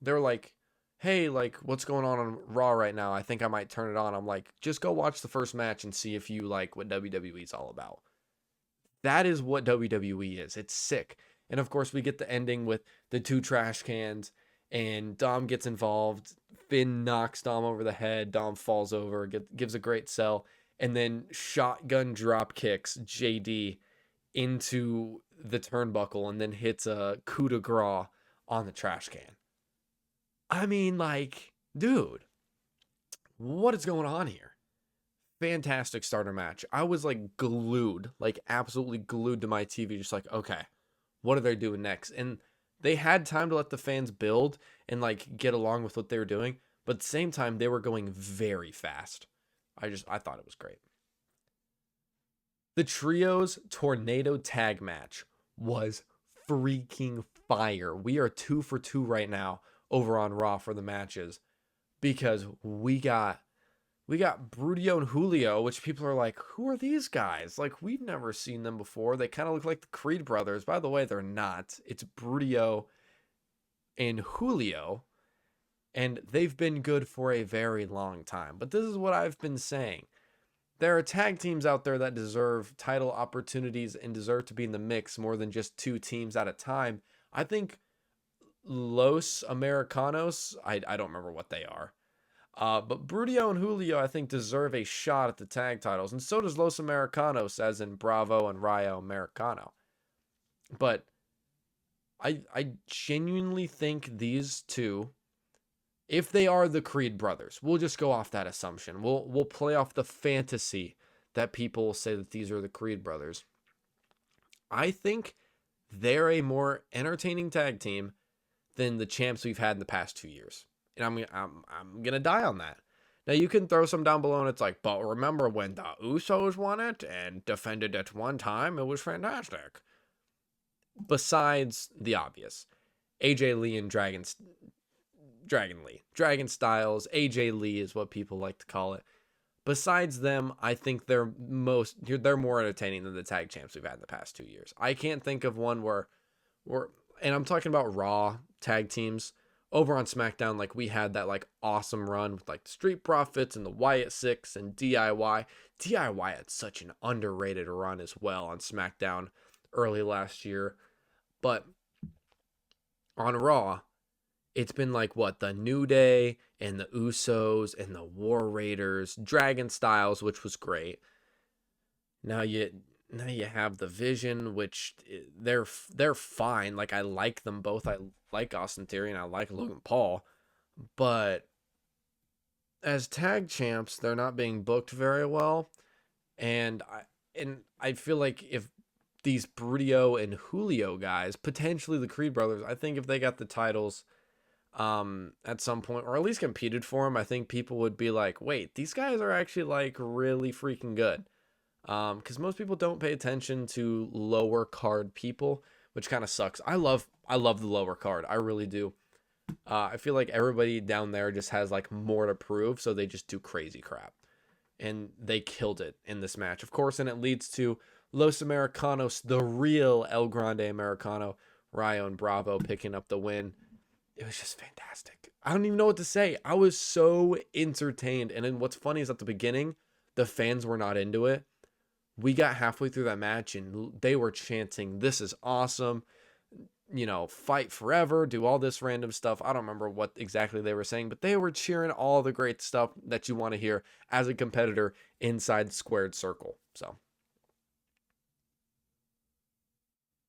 they're like, hey, like, what's going on Raw right now? I think I might turn it on. I'm like, just go watch the first match and see if you like what WWE is all about. That is what WWE is. It's sick. And of course, we get the ending with the two trash cans, and Dom gets involved. Finn knocks Dom over the head. Dom falls over, gives a great sell, and then shotgun drop kicks JD into the turnbuckle, and then hits a coup de grace on the trash can. I mean, like, dude, what is going on here? Fantastic starter match. I was like glued, like absolutely glued to my TV, just like, okay, what are they doing next? And they had time to let the fans build and like get along with what they were doing, but at the same time, they were going very fast. I thought it was great. The Trios Tornado Tag match was freaking fire. We are 2 for 2 right now over on Raw for the matches, because we got Brudio and Julio, which people are like, who are these guys? Like, we've never seen them before. They kind of look like the Creed brothers. By the way, they're not. It's Brudio and Julio, and they've been good for a very long time. But this is what I've been saying. There are tag teams out there that deserve title opportunities and deserve to be in the mix more than just 2 teams at a time. I think Los Americanos, I don't remember what they are. But Brudio and Julio, I think, deserve a shot at the tag titles. And so does Los Americanos, as in Bravo and Rayo Americano. But I genuinely think these two, if they are the Creed brothers, we'll just go off that assumption. We'll play off the fantasy that people say that these are the Creed brothers. I think they're a more entertaining tag team than the champs we've had in the past 2 years. And I'm gonna die on that. Now, you can throw some down below, and it's like, but remember when the Usos won it and defended it one time? It was fantastic. Besides the obvious, AJ Lee and Dragon Styles. AJ Lee is what people like to call it. Besides them, I think they're more entertaining than the tag champs we've had in the past 2 years. I can't think of one where, and I'm talking about Raw tag teams. Over on SmackDown, like, we had that like awesome run with like the Street Profits and the Wyatt Six and DIY. DIY had such an underrated run as well on SmackDown early last year. But on Raw, it's been like what, the New Day and the Usos and the War Raiders, Dragon Styles, which was great. Now you have the Vision, which they're fine. Like, I like them both. I like Austin Theory and I like Logan Paul, but as tag champs, they're not being booked very well. And I feel like if these Brudio and Julio guys, potentially the Creed brothers. I think if they got the titles at some point, or at least competed for them, I think people would be like, wait, these guys are actually like really freaking good. Because most people don't pay attention to lower card people, which kind of sucks. I love the lower card. I really do. I feel like everybody down there just has like more to prove, so they just do crazy crap. And they killed it in this match, of course, and it leads to Los Americanos, the real El Grande Americano, Rayo and Bravo picking up the win. It was just fantastic. I don't even know what to say. I was so entertained. And then what's funny is at the beginning, the fans were not into it. We got halfway through that match and they were chanting, "This is awesome. Fight forever, do all this random stuff." I don't remember what exactly they were saying, but they were cheering all the great stuff that you want to hear as a competitor inside the squared circle. So,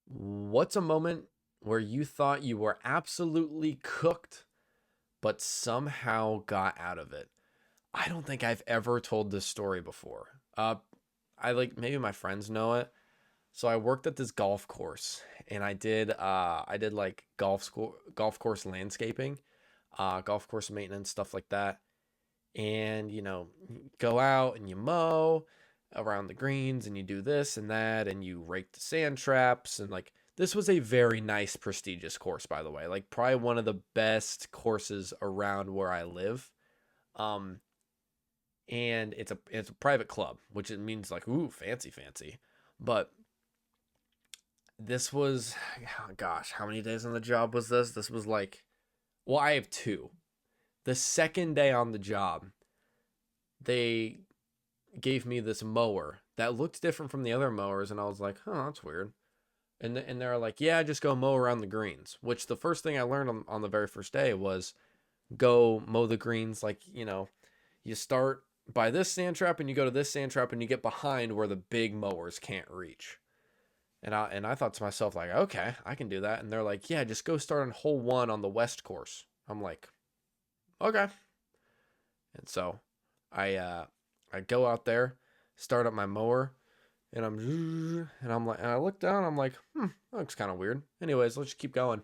what's a moment where you thought you were absolutely cooked, but somehow got out of it? I don't think I've ever told this story before. Maybe my friends know it. So I worked at this golf course and I did like golf course landscaping, golf course maintenance, stuff like that. And go out and you mow around the greens and you do this and that and you rake the sand traps, and like this was a very nice prestigious course, by the way. Like probably one of the best courses around where I live. Um and it's a private club, which it means like, ooh, fancy. But this was, oh gosh, how many days on the job was this? This was like, well, I have two. The second day on the job, they gave me this mower that looked different from the other mowers, and I was like, huh, that's weird. And they're like, yeah, just go mow around the greens, which the first thing I learned on the very first day was go mow the greens. Like, you start by this sand trap and you go to this sand trap and you get behind where the big mowers can't reach. And I thought to myself, like, okay, I can do that. And they're like, yeah, just go start on hole 1 on the west course. I'm like, okay. And so I go out there, start up my mower, and I'm like, and I look down, I'm like, that looks kind of weird. Anyways, let's just keep going.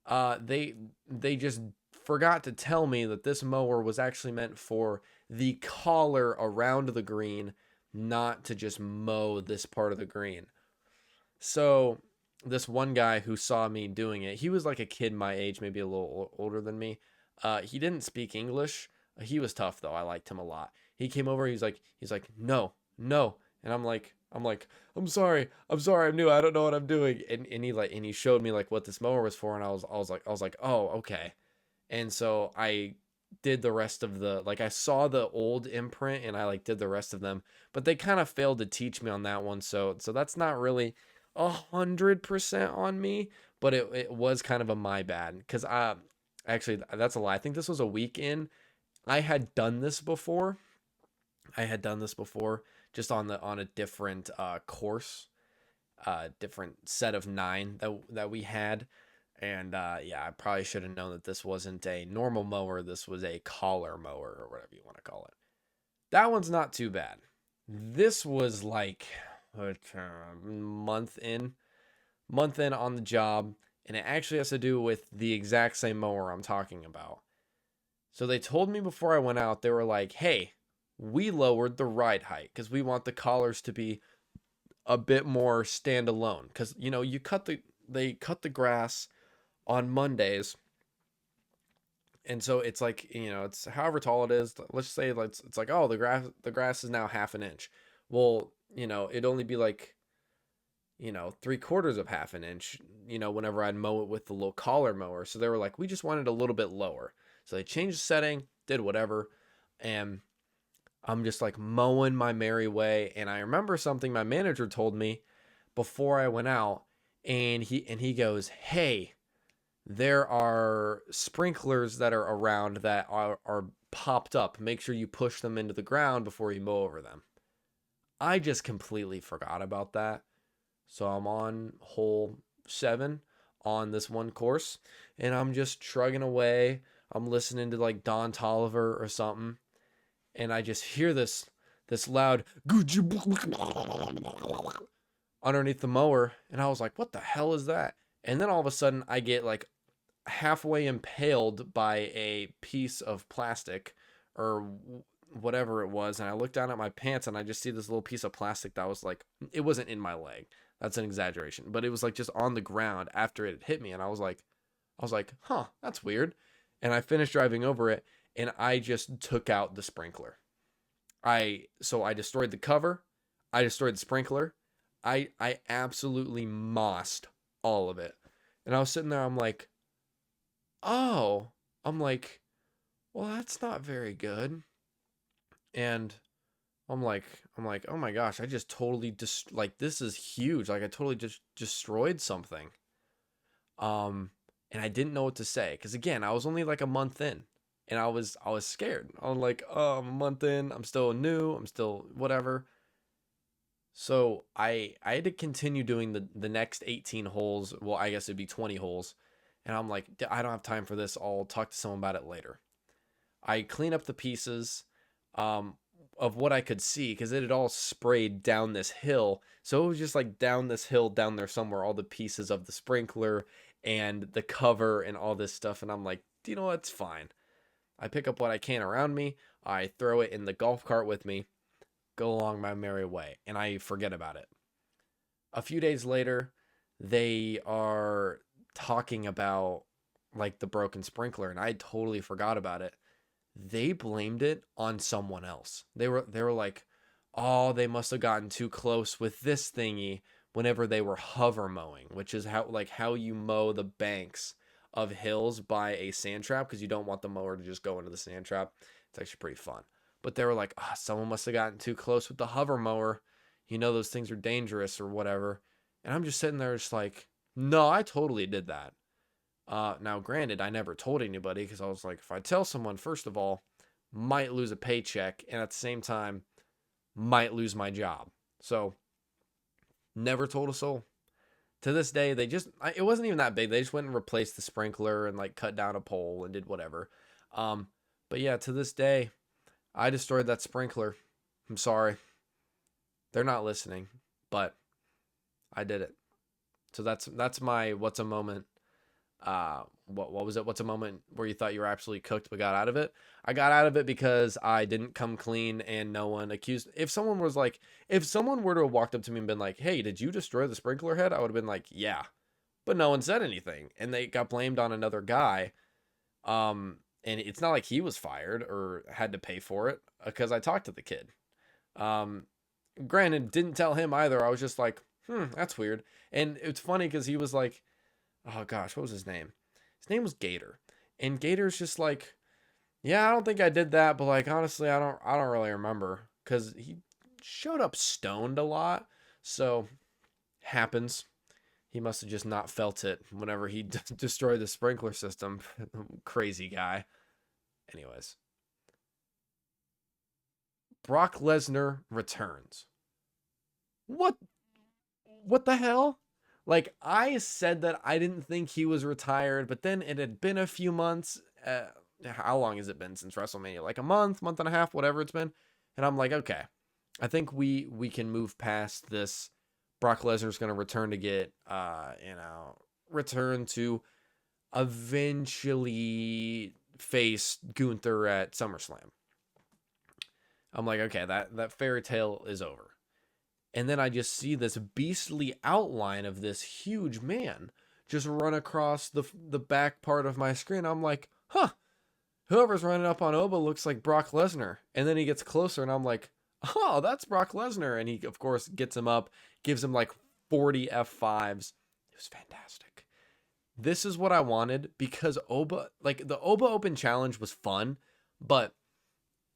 They just forgot to tell me that this mower was actually meant for the collar around the green, not to just mow this part of the green. So this one guy who saw me doing it, he was like a kid my age, maybe a little older than me. He didn't speak English. He was tough though. I liked him a lot. He came over. He's like, no. And I'm like, I'm sorry. I'm new. I don't know what I'm doing. And he showed me like what this mower was for. And I was like, oh, okay. And so I did the rest of I saw the old imprint and I like did the rest of them, but they kind of failed to teach me on that one. So that's not really 100% on me, but it was kind of a my bad, because actually that's a lie. I think this was a week in. I had done this before. Just on a different course, different set of 9 that we had. And yeah, I probably should have known that this wasn't a normal mower. This was a collar mower, or whatever you want to call it. That one's not too bad. This was like month in on the job, and it actually has to do with the exact same mower I'm talking about. So they told me before I went out, they were like, hey, we lowered the ride height because we want the collars to be a bit more standalone, because they cut the grass on Mondays, and so it's like, it's however tall it is. Let's say it's like, oh, the grass is now half an inch. Well, it'd only be like, 3/4 of half an inch, whenever I'd mow it with the little collar mower. So they were like, we just wanted a little bit lower. So they changed the setting, did whatever, and I'm just like mowing my merry way. And I remember something my manager told me before I went out, and he goes, hey, there are sprinklers that are around that are popped up. Make sure you push them into the ground before you mow over them. I just completely forgot about that. So I'm on hole 7 on this one course, and I'm just shrugging away. I'm listening to like Don Tolliver or something, and I just hear this loud underneath the mower, and I was like, what the hell is that? And then all of a sudden I get like halfway impaled by a piece of plastic or whatever it was, and I look down at my pants and I just see this little piece of plastic that was like, it wasn't in my leg. That's an exaggeration, but it was like just on the ground after it hit me, and I was like, huh, that's weird. And I finished driving over it, and I just took out the sprinkler. I destroyed the cover, I destroyed the sprinkler, I absolutely mossed all of it. And I was sitting there, I'm like, oh, I'm like, well, that's not very good. And I'm like, oh my gosh, I just totally just like, this is huge. Like I totally just destroyed something. Um, and I didn't know what to say because again, I was only like a month in, and I was scared. I'm like, oh, I'm a month in, I'm still new, I'm still whatever. So I had to continue doing the next 18 holes. Well, I guess it'd be 20 holes. And I'm like, I don't have time for this. I'll talk to someone about it later. I clean up the pieces um, of what I could see because it had all sprayed down this hill. So it was just like down this hill, down there somewhere, all the pieces of the sprinkler and the cover and all this stuff. And I'm like, you know what? It's fine. I pick up what I can around me. I throw it in the golf cart with me, go along my merry way, and I forget about it. A few days later, they are talking about like the broken sprinkler, and I totally forgot about it. They blamed it on someone else. They were like, "Oh, they must have gotten too close with this thingy whenever they were hover mowing, which is how you mow the banks of hills by a sand trap because you don't want the mower to just go into the sand trap. It's actually pretty fun." But they were like, "Ah, someone must have gotten too close with the hover mower. You know those things are dangerous or whatever." And I'm just sitting there just like, "No, I totally did that." Now, granted, I never told anybody because I was like, if I tell someone, first of all, might lose a paycheck, and at the same time, might lose my job. So, never told a soul. To this day, it wasn't even that big. They just went and replaced the sprinkler and like cut down a pole and did whatever. Um, but yeah, to this day, I destroyed that sprinkler. I'm sorry. They're not listening, but I did it. So that's my what's a moment. What was it? What's a moment where you thought you were absolutely cooked but got out of it? I got out of it because I didn't come clean and no one accused. If someone were to have walked up to me and been like, "Hey, did you destroy the sprinkler head?" I would have been like, "Yeah," but no one said anything, and they got blamed on another guy. And it's not like he was fired or had to pay for it because I talked to the kid. Um, Granted, didn't tell him either. I was just like, that's weird. And it's funny because he was like, oh gosh, what was his name? His name was Gator. And Gator's just like, yeah, I don't think I did that, but like honestly, I don't really remember cuz he showed up stoned a lot. So, happens. He must have just not felt it whenever he destroyed the sprinkler system. Crazy guy. Anyways, Brock Lesnar returns. What what the hell? Like I said that I didn't think he was retired, but then it had been a few months. How long has it been since WrestleMania? Like a month and a half, whatever it's been. And I'm like, okay, I think we can move past this. Brock Lesnar's going to return to get, return to eventually face Gunther at SummerSlam. I'm like, okay, that fairy tale is over. And then I just see this beastly outline of this huge man just run across the back part of my screen. I'm like, huh, whoever's running up on Oba looks like Brock Lesnar. And then he gets closer and I'm like, oh, that's Brock Lesnar. And he, of course, gets him up, gives him like 40 F5s. It was fantastic. This is what I wanted because Oba, like the Oba Open Challenge was fun, but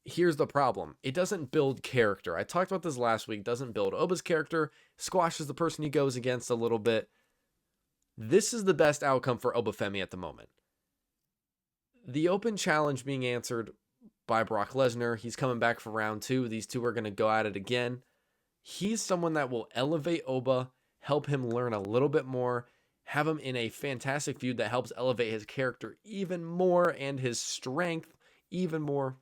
here's the problem. It doesn't build character. I talked about this last week. It doesn't build Oba's character, squashes the person he goes against a little bit. This is the best outcome for Obafemi at the moment. The Open Challenge being answered by Brock Lesnar. He's coming back for round 2. These two are going to go at it again. He's someone that will elevate Oba, help him learn a little bit more, have him in a fantastic feud that helps elevate his character even more and his strength even more.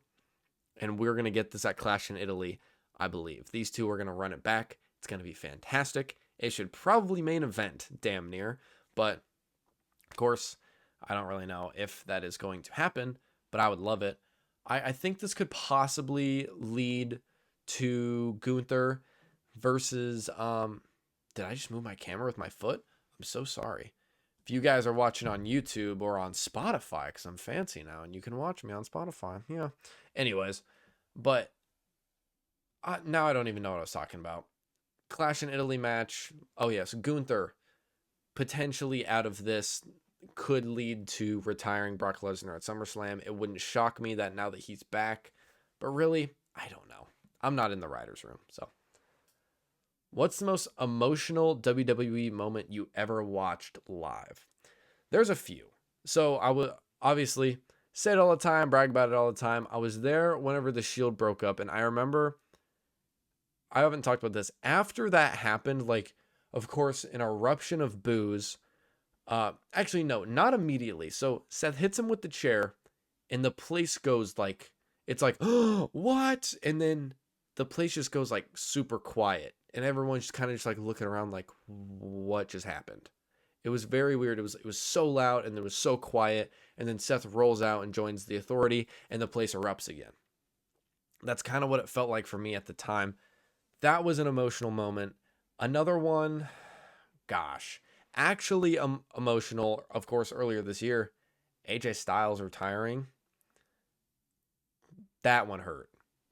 And we're going to get this at Clash in Italy, I believe. These two are going to run it back. It's going to be fantastic. It should probably main event, damn near. But, of course, I don't really know if that is going to happen, but I would love it. I think this could possibly lead to Gunther versus did I just move my camera with my foot? I'm so sorry. If you guys are watching on YouTube or on Spotify, because I'm fancy now and you can watch me on Spotify. Yeah. Anyways, but now I don't even know what I was talking about. Clash in Italy match. Oh, yes. Gunther potentially out of this could lead to retiring Brock Lesnar at SummerSlam. It wouldn't shock me that now that he's back. But really, I don't know. I'm not in the writer's room, so. What's the most emotional WWE moment you ever watched live? There's a few. So I would obviously say it all the time, brag about it all the time. I was there whenever the Shield broke up, and I remember, I haven't talked about this. After that happened, like, of course, an eruption of boos. Actually, no, not immediately. So Seth hits him with the chair, and the place goes like, it's like, oh, what? And then the place just goes like super quiet. And everyone's just kind of just like looking around like, what just happened? It was very weird. It was so loud and it was so quiet. And then Seth rolls out and joins the Authority and the place erupts again. That's kind of what it felt like for me at the time. That was an emotional moment. Another one, gosh, actually emotional, of course, earlier this year, AJ Styles retiring. That one hurt.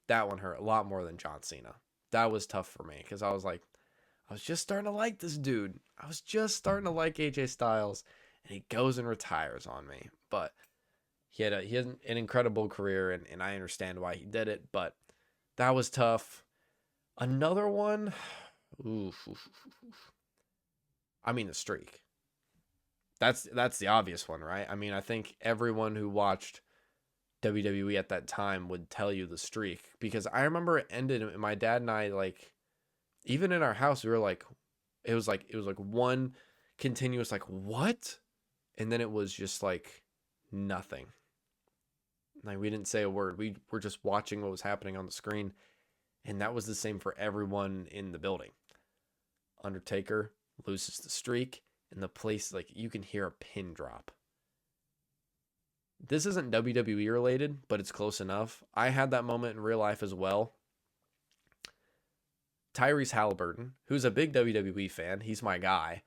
That one hurt a lot more than John Cena. That was tough for me because I was like, I was just starting to like this dude. I was just starting to like AJ Styles, and he goes and retires on me. But he had an incredible career, and I understand why he did it. But that was tough. Another one, I mean the streak. That's the obvious one, right? I mean, I think everyone who watched WWE at that time would tell you the streak, because I remember it ended, and my dad and I, like, even in our house, we were like, it was like one continuous like, what? And then it was just like nothing. Like, we didn't say a word. We were just watching what was happening on the screen, and that was the same for everyone in the building. Undertaker loses the streak, and the place, like, you can hear a pin drop. This isn't WWE related, but it's close enough. I had that moment in real life as well. Tyrese Halliburton, who's a big WWE fan, he's my guy.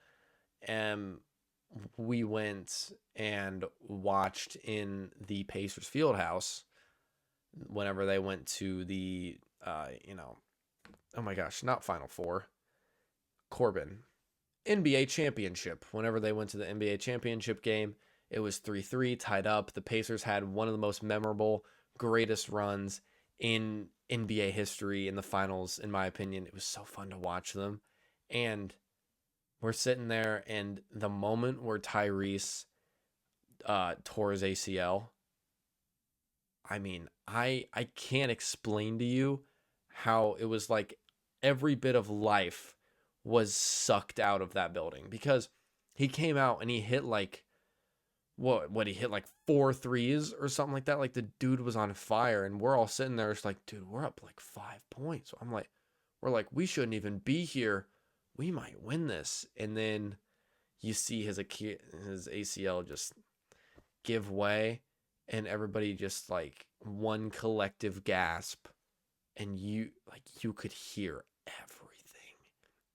And we went and watched in the Pacers Fieldhouse whenever they went to the, oh my gosh, not Final Four, Corbin, NBA Championship. Whenever they went to the NBA Championship game, it was 3-3, tied up. The Pacers had one of the most memorable, greatest runs in NBA history in the finals, in my opinion. It was so fun to watch them. And we're sitting there, and the moment where Tyrese tore his ACL, I mean, I can't explain to you how it was like every bit of life was sucked out of that building, because he came out and he hit like, what he hit like 4 threes or something like that. Like, the dude was on fire, and we're all sitting there. It's like, dude, we're up like 5 points. I'm like, we're like, we shouldn't even be here. We might win this. And then you see his ACL just give way, and everybody just like one collective gasp, and you could hear everything.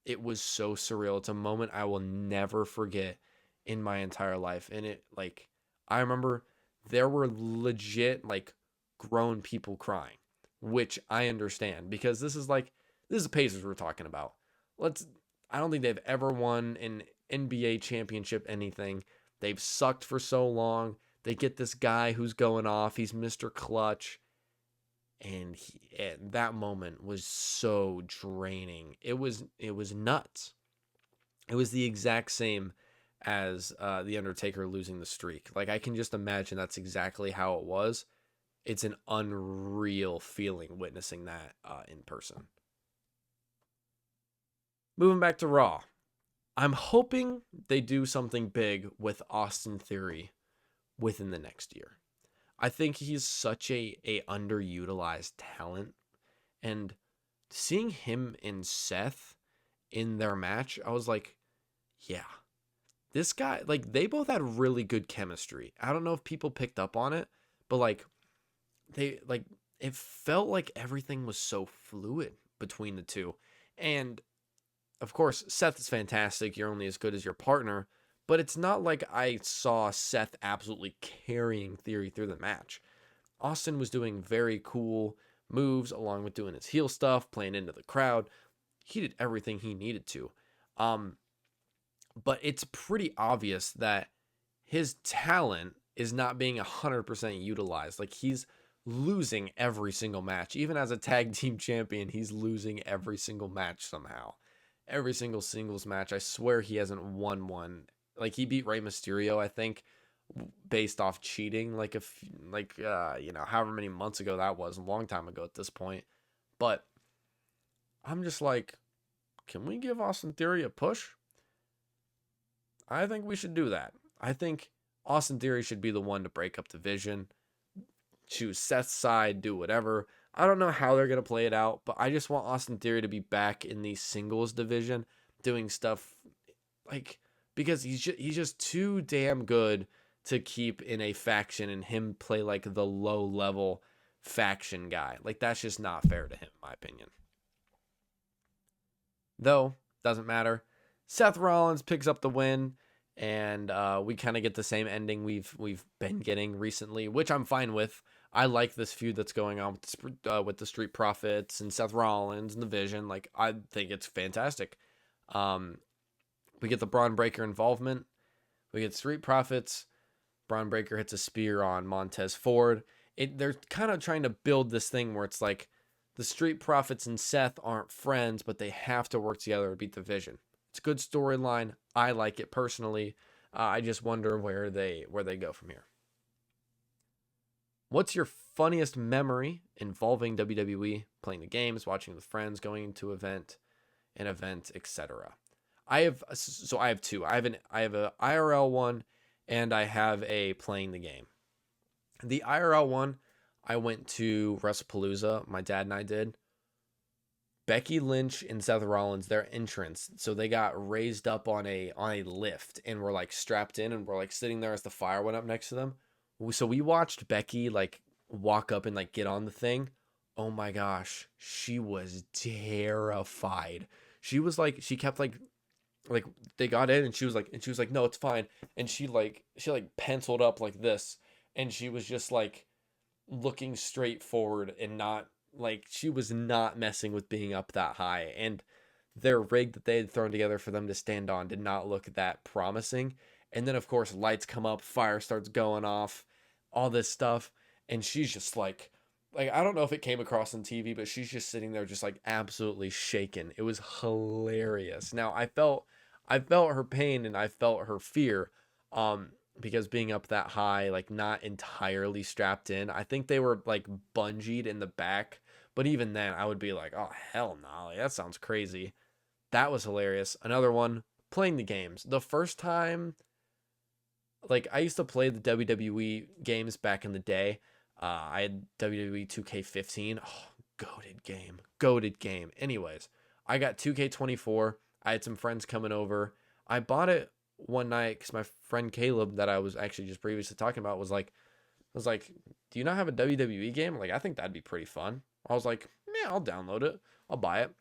It was so surreal. It's a moment I will never forget in my entire life. And it, like, I remember there were legit like grown people crying, which I understand, because this is the Pacers we're talking about. I don't think they've ever won an NBA championship anything. They've sucked for so long. They get this guy who's going off. He's Mr. Clutch. And that moment was so draining. It was nuts. It was the exact same as The Undertaker losing the streak. Like, I can just imagine that's exactly how it was. It's an unreal feeling witnessing that in person. Moving back to Raw. I'm hoping they do something big with Austin Theory within the next year. I think he's such a underutilized talent, and seeing him and Seth in their match, I was like, yeah, this guy, like, they both had really good chemistry. I don't know if people picked up on it, but like, like, it felt like everything was so fluid between the two. And of course, Seth is fantastic. You're only as good as your partner. But it's not like I saw Seth absolutely carrying Theory through the match. Austin was doing very cool moves along with doing his heel stuff, playing into the crowd. He did everything he needed to. Um, but it's pretty obvious that his talent is not being 100% utilized. Like, he's losing every single match. Even as a tag team champion, he's losing every single match somehow. Every single singles match. I swear he hasn't won one. Like, he beat Rey Mysterio, I think, based off cheating, like, however many months ago that was, a long time ago at this point. But I'm just like, can we give Austin Theory a push? I think we should do that. I think Austin Theory should be the one to break up the division, choose Seth's side, do whatever. I don't know how they're going to play it out, but I just want Austin Theory to be back in the singles division doing stuff like, because he's just too damn good to keep in a faction and him play like the low level faction guy. Like, that's just not fair to him, in my opinion. Though, doesn't matter. Seth Rollins picks up the win, and we kind of get the same ending we've been getting recently, which I'm fine with. I like this feud that's going on with the Street Profits and Seth Rollins and the Vision. Like, I think it's fantastic. We get the Braun Breaker involvement. We get Street Profits. Braun Breaker hits a spear on Montez Ford. They're kind of trying to build this thing where it's like the Street Profits and Seth aren't friends, but they have to work together to beat the Vision. It's a good storyline. I like it personally. I just wonder where they go from here. What's your funniest memory involving WWE, playing the games, watching with friends, going to an event, etc.? I have two. I have a IRL one, and I have a playing the game. The IRL one, I went to WrestlePalooza. My dad and I did. Becky Lynch and Seth Rollins, their entrance, so they got raised up on a lift and were like strapped in, and we're like sitting there as the fire went up next to them. So we watched Becky like walk up and like get on the thing. Oh my gosh, she was terrified. She was like, she kept like they got in, and she was like, no, it's fine. And she penciled up like this, and she was just like looking straight forward and not like, she was not messing with being up that high. And their rig that they had thrown together for them to stand on did not look that promising. And then of course lights come up, fire starts going off, all this stuff, and she's just like I don't know if it came across on TV, but she's just sitting there just like absolutely shaken. It was hilarious. Now I felt her pain and I felt her fear, because being up that high, like not entirely strapped in. I think they were like bungeed in the back, but even then I would be like, oh hell no, like, that sounds crazy. That was hilarious. Another one, playing the games. The first time, like, I used to play the WWE games back in the day. I had WWE 2K15. Oh, goated game. Anyways, I got 2K24. I had some friends coming over. I bought it one night because my friend Caleb, that I was actually just previously talking about, was like, do you not have a WWE game? Like, I think that'd be pretty fun. I was like, yeah, I'll download it. I'll buy it.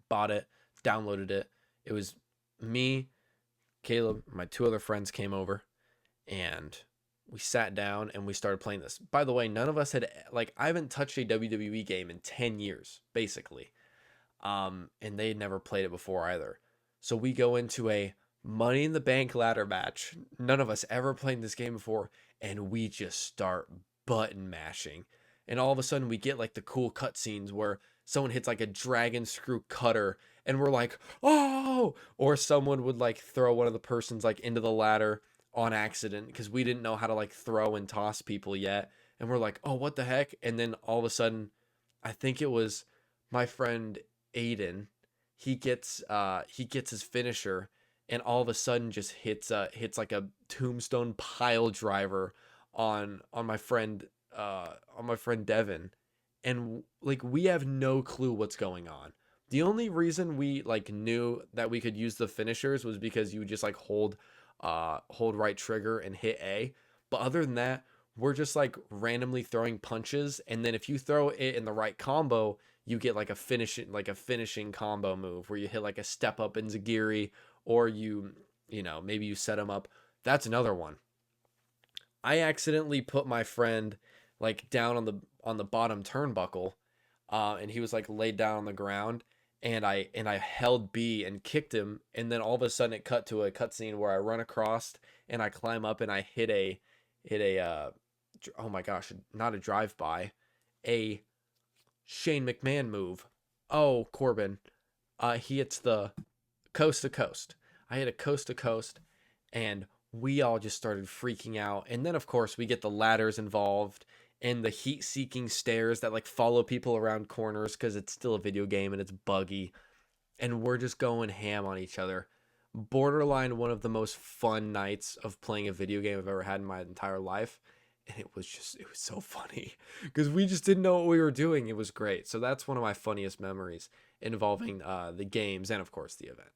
Bought it, downloaded it. It was me, Caleb, my two other friends came over, and we sat down and we started playing this. By the way, none of us had, like, I haven't touched a WWE game in 10 years, basically. And they had never played it before either. So we go into a Money in the Bank ladder match. None of us ever played this game before, and we just start button mashing. And all of a sudden we get like the cool cutscenes where someone hits like a dragon screw cutter, and we're like, oh, or someone would like throw one of the persons like into the ladder on accident because we didn't know how to like throw and toss people yet. And we're like, oh, what the heck? And then all of a sudden, I think it was my friend Aiden. He gets his finisher, and all of a sudden just hits like a tombstone pile driver on my friend Devin. And like, we have no clue what's going on, The only reason we like knew that we could use the finishers was because you would just like hold right trigger and hit A. But other than that, we're just like randomly throwing punches, and then if you throw it in the right combo, you get like a finishing combo move where you hit like a step up Enzigiri, or maybe you set him up. That's another one. I accidentally put my friend like down on the bottom turnbuckle, and he was like laid down on the ground, and I held B and kicked him, and then all of a sudden it cut to a cutscene where I run across and I climb up and I hit a oh my gosh, not a drive by, a Shane McMahon move. Oh, Corbin, he hits the coast to coast. I hit a coast to coast, and we all just started freaking out. And then, of course, we get the ladders involved and the heat seeking stairs that like follow people around corners because it's still a video game and it's buggy. And we're just going ham on each other. Borderline one of the most fun nights of playing a video game I've ever had in my entire life. And it was so funny because we just didn't know what we were doing. It was great. So that's one of my funniest memories involving the games and, of course, the event.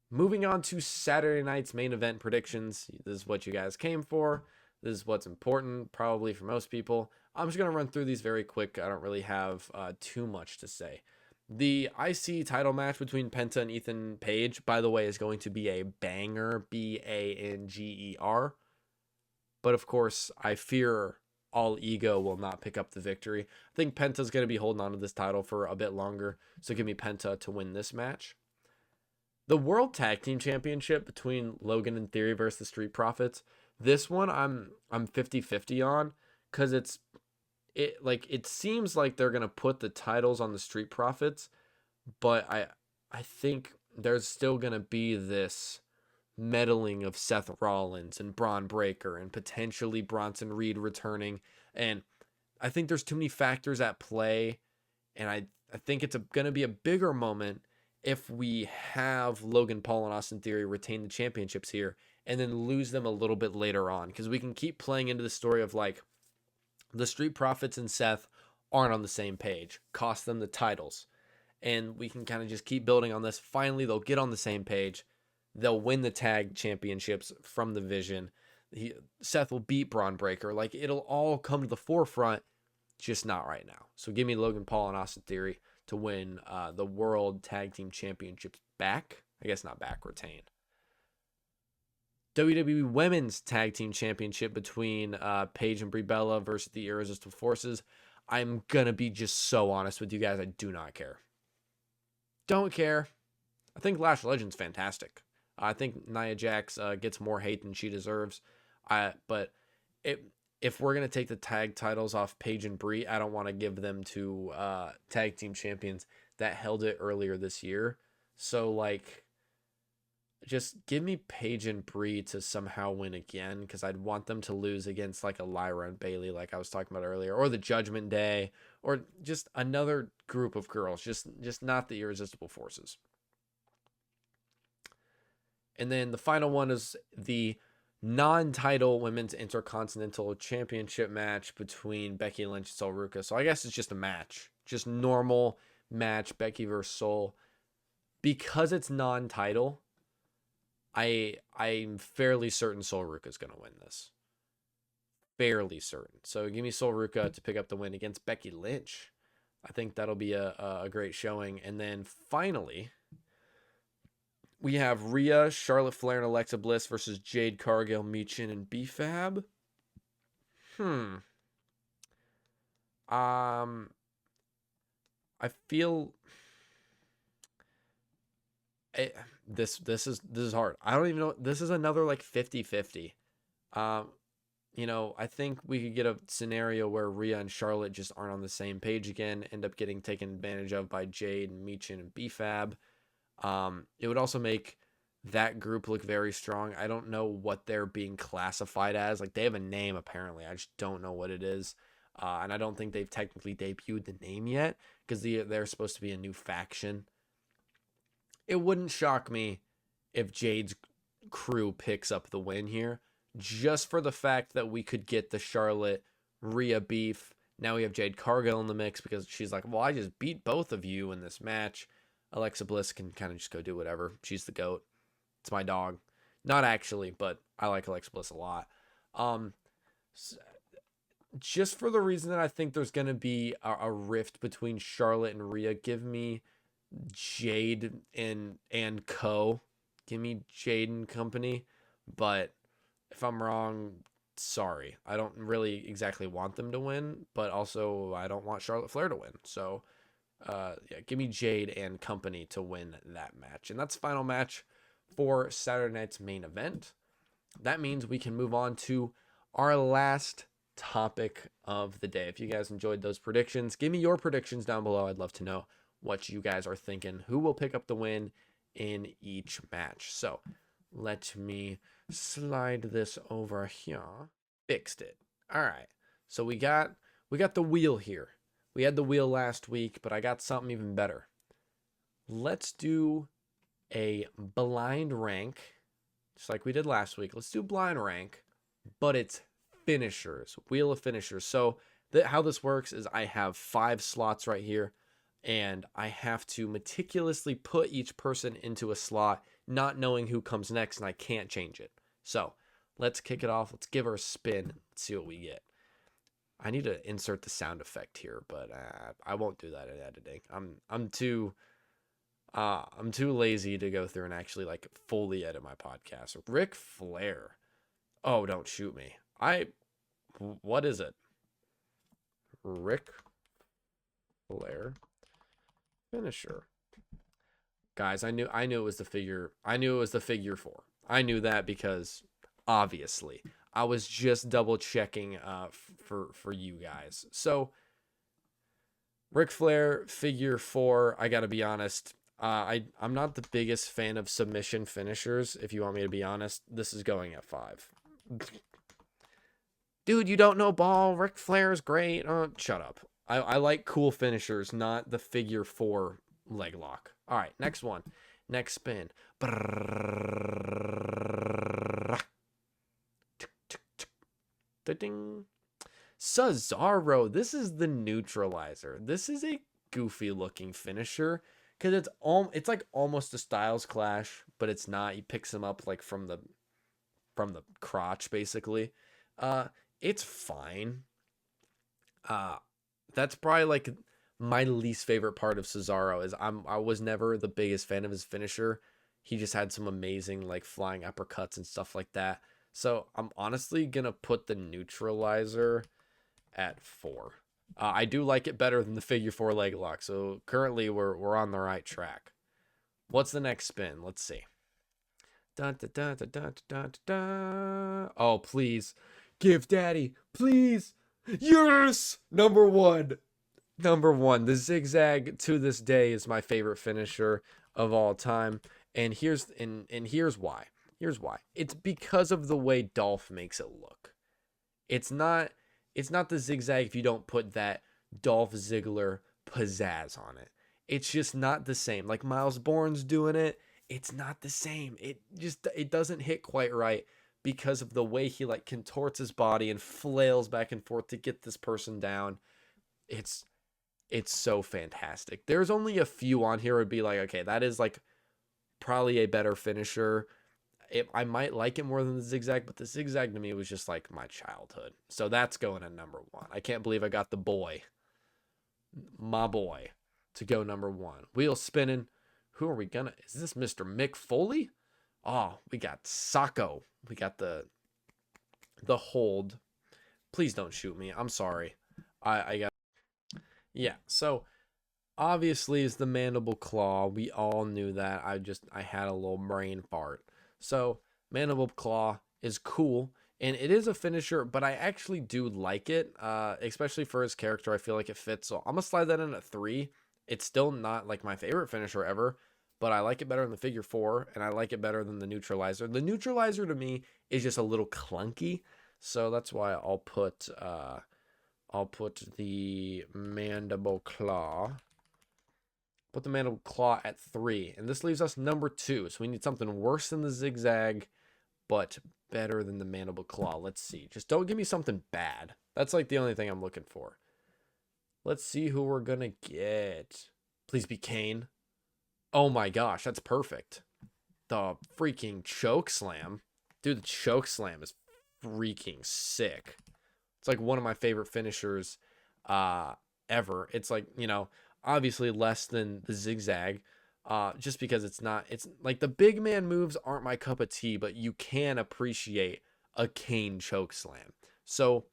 Moving on to Saturday night's main event predictions. This is what you guys came for. This is what's important, probably for most people. I'm just going to run through these very quick. I don't really have too much to say. The IC title match between Penta and Ethan Page, by the way, is going to be a banger, Banger. But of course, I fear all ego will not pick up the victory. I think Penta's going to be holding on to this title for a bit longer. So give me Penta to win this match. The World Tag Team Championship between Logan and Theory versus the Street Profits. This one I'm 50-50 on, because it seems like they're gonna put the titles on the Street Profits, but I think there's still gonna be this meddling of Seth Rollins and Braun Breaker and potentially Bronson Reed returning, and I think there's too many factors at play, and I think it's gonna be a bigger moment if we have Logan Paul and Austin Theory retain the championships here and then lose them a little bit later on, because we can keep playing into the story of like the Street Profits and Seth aren't on the same page, cost them the titles, and we can kind of just keep building on this. Finally, they'll get on the same page. They'll win the tag championships from the Vision. Seth will beat Braun Breaker. Like, it'll all come to the forefront, just not right now. So give me Logan Paul and Austin Theory to win the World Tag Team Championships back. I guess not back, retain. WWE Women's Tag Team Championship between Paige and Brie Bella versus the Irresistible Forces. I'm going to be just so honest with you guys. I do not care. Don't care. I think Lash Legend's fantastic. I think Nia Jax gets more hate than she deserves. But if we're going to take the tag titles off Paige and Brie, I don't want to give them to tag team champions that held it earlier this year. So, like, just give me Paige and Brie to somehow win again, because I'd want them to lose against, like, a Lyra and Bayley, like I was talking about earlier, or the Judgment Day, or just another group of girls, just not the Irresistible Forces. And then the final one is the non-title Women's Intercontinental Championship match between Becky Lynch and Sol Ruca. So I guess it's just a match. Just normal match, Becky versus Sol. Because it's non-title, I'm fairly certain Sol Ruca is going to win this. Fairly certain. So give me Sol Ruca to pick up the win against Becky Lynch. I think that'll be a great showing. And then finally, we have Rhea, Charlotte Flair, and Alexa Bliss versus Jade Cargill, Michin, and B-Fab. I feel this is hard. I don't even know. This is another like 50-50. I think we could get a scenario where Rhea and Charlotte just aren't on the same page again, end up getting taken advantage of by Jade and Michin and B-Fab. It would also make that group look very strong. I don't know what they're being classified as. Like, they have a name, apparently. I just don't know what it is. And I don't think they've technically debuted the name yet, because they're supposed to be a new faction. It wouldn't shock me if Jade's crew picks up the win here, just for the fact that we could get the Charlotte Rhea beef Now we have Jade Cargill in the mix because she's like, well, I just beat both of you in this match. Alexa Bliss can kind of just go do whatever. She's the GOAT. It's my dog. Not actually, but I like Alexa Bliss a lot. Just for the reason that I think there's going to be a rift between Charlotte and Rhea, give me Jade and Co. Give me Jade and company. But if I'm wrong, sorry. I don't really exactly want them to win, but also I don't want Charlotte Flair to win. So, yeah, give me Jade and company to win that match. And that's the final match for Saturday night's main event. That means we can move on to our last topic of the day. If you guys enjoyed those predictions, give me your predictions down below. I'd love to know what you guys are thinking. Who will pick up the win in each match? So let me slide this over here. Fixed it. All right. So we got the wheel here. We had the wheel last week, but I got something even better. Let's do a blind rank, just like we did last week. Let's do blind rank, but it's finishers, wheel of finishers. So how this works is I have 5 slots right here, and I have to meticulously put each person into a slot, not knowing who comes next, and I can't change it. So let's kick it off. Let's give her a spin. Let's see what we get. I need to insert the sound effect here, but I won't do that in editing. I'm too lazy to go through and actually like fully edit my podcast. Ric Flair. Oh, don't shoot me. What is it? Ric Flair finisher. Guys, I knew it was the figure. I knew it was the figure 4. I knew that because obviously I was just double checking for you guys. So Ric Flair figure 4, I gotta be honest. I'm not the biggest fan of submission finishers. If you want me to be honest, this is going at 5. Dude, you don't know ball. Ric Flair is great. Shut up. I like cool finishers, not the figure 4 leg lock. All right, next one. Next spin. Cesaro. This is the neutralizer. This is a goofy looking finisher because it's like almost a Styles Clash, but it's not. He picks him up like from the crotch basically. It's fine. That's probably like my least favorite part of Cesaro is I was never the biggest fan of his finisher. He just had some amazing like flying uppercuts and stuff like that. So I'm honestly gonna put the neutralizer at 4. I do like it better than the figure 4 leg lock. So currently we're on the right track. What's the next spin? Let's see. Dun, dun, dun, dun, dun, dun, dun. Oh, please. Give daddy, please. Yes! Number 1. The zigzag to this day is my favorite finisher of all time. And here's why. It's because of the way Dolph makes it look. It's not the zigzag if you don't put that Dolph Ziggler pizzazz on it. It's just not the same. Like Miles Bourne's doing it. It's not the same. It doesn't hit quite right because of the way he like contorts his body and flails back and forth to get this person down. It's so fantastic. There's only a few on here would be like, okay, that is like probably a better finisher. I might like it more than the zigzag, but the zigzag to me was just like my childhood. So that's going at number 1. I can't believe I got my boy, to go number 1. Wheel spinning. Who are we gonna? Is this Mr. Mick Foley? Oh, we got Sacco. We got the hold. Please don't shoot me. I'm sorry. I got. Yeah. So obviously is the mandible claw. We all knew that. I had a little brain fart. So mandible claw is cool, and it is a finisher, but I actually do like it, especially for his character. I feel like it fits. So I'm gonna slide that in at 3. It's still not like my favorite finisher ever, but I like it better than the figure 4, and I like it better than the neutralizer. The neutralizer to me is just a little clunky, so that's why I'll put the mandible claw. Put the mandible claw at 3, and this leaves us number 2. So we need something worse than the zigzag, but better than the mandible claw. Let's see. Just don't give me something bad. That's like the only thing I'm looking for. Let's see who we're gonna get. Please be Kane. Oh my gosh, that's perfect. The freaking choke slam. Dude, the choke slam is freaking sick. It's like one of my favorite finishers ever. It's like, obviously less than the zigzag. Just because it's like the big man moves aren't my cup of tea, but you can appreciate a Kane choke slam. So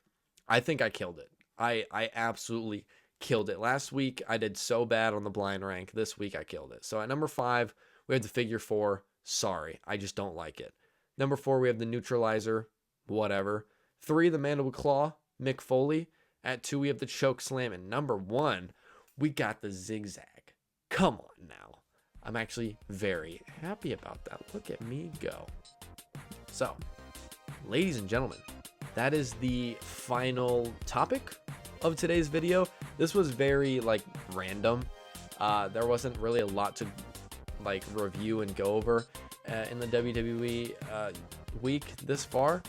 I think I killed it. I absolutely killed it. Last week I did so bad on the blind rank. This week I killed it. So at number 5, we have the figure 4. Sorry, I just don't like it. Number 4, we have the neutralizer. Whatever. 3, the mandible claw, Mick Foley. At 2, we have the choke slam. And number 1, we got the zigzag. Come on now. I'm actually very happy about that. Look at me go. So, ladies and gentlemen, that is the final topic of today's video. This was very random. There wasn't really a lot to review and go over in the WWE week thus far.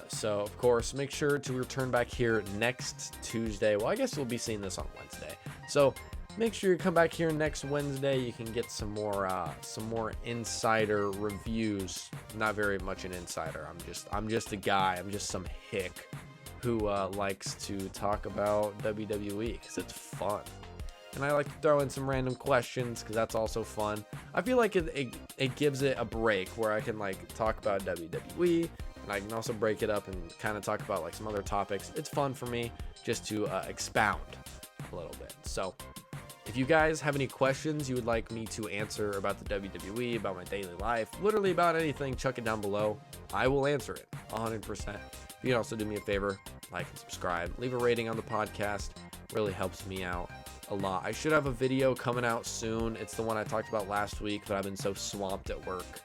So of course, make sure to return back here next Tuesday. Well, I guess we'll be seeing this on Wednesday. So make sure you come back here next Wednesday. You can get some more insider reviews. Not very much an insider. I'm just a guy. I'm just some hick who likes to talk about WWE because it's fun. And I like to throw in some random questions because that's also fun. I feel like it gives it a break where I can talk about WWE, and I can also break it up and kind of talk about some other topics. It's fun for me just to expound a little bit. So if you guys have any questions you would like me to answer about the WWE, about my daily life, literally about anything, chuck it down below. I will answer it 100%. You can also do me a favor, like and subscribe, leave a rating on the podcast. Really helps me out a lot. I should have a video coming out soon. It's the one I talked about last week, but I've been so swamped at work.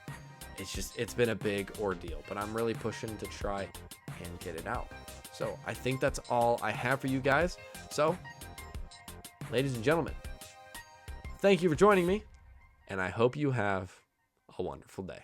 It's been a big ordeal, but I'm really pushing to try and get it out. So I think that's all I have for you guys. So, ladies and gentlemen, thank you for joining me, and I hope you have a wonderful day.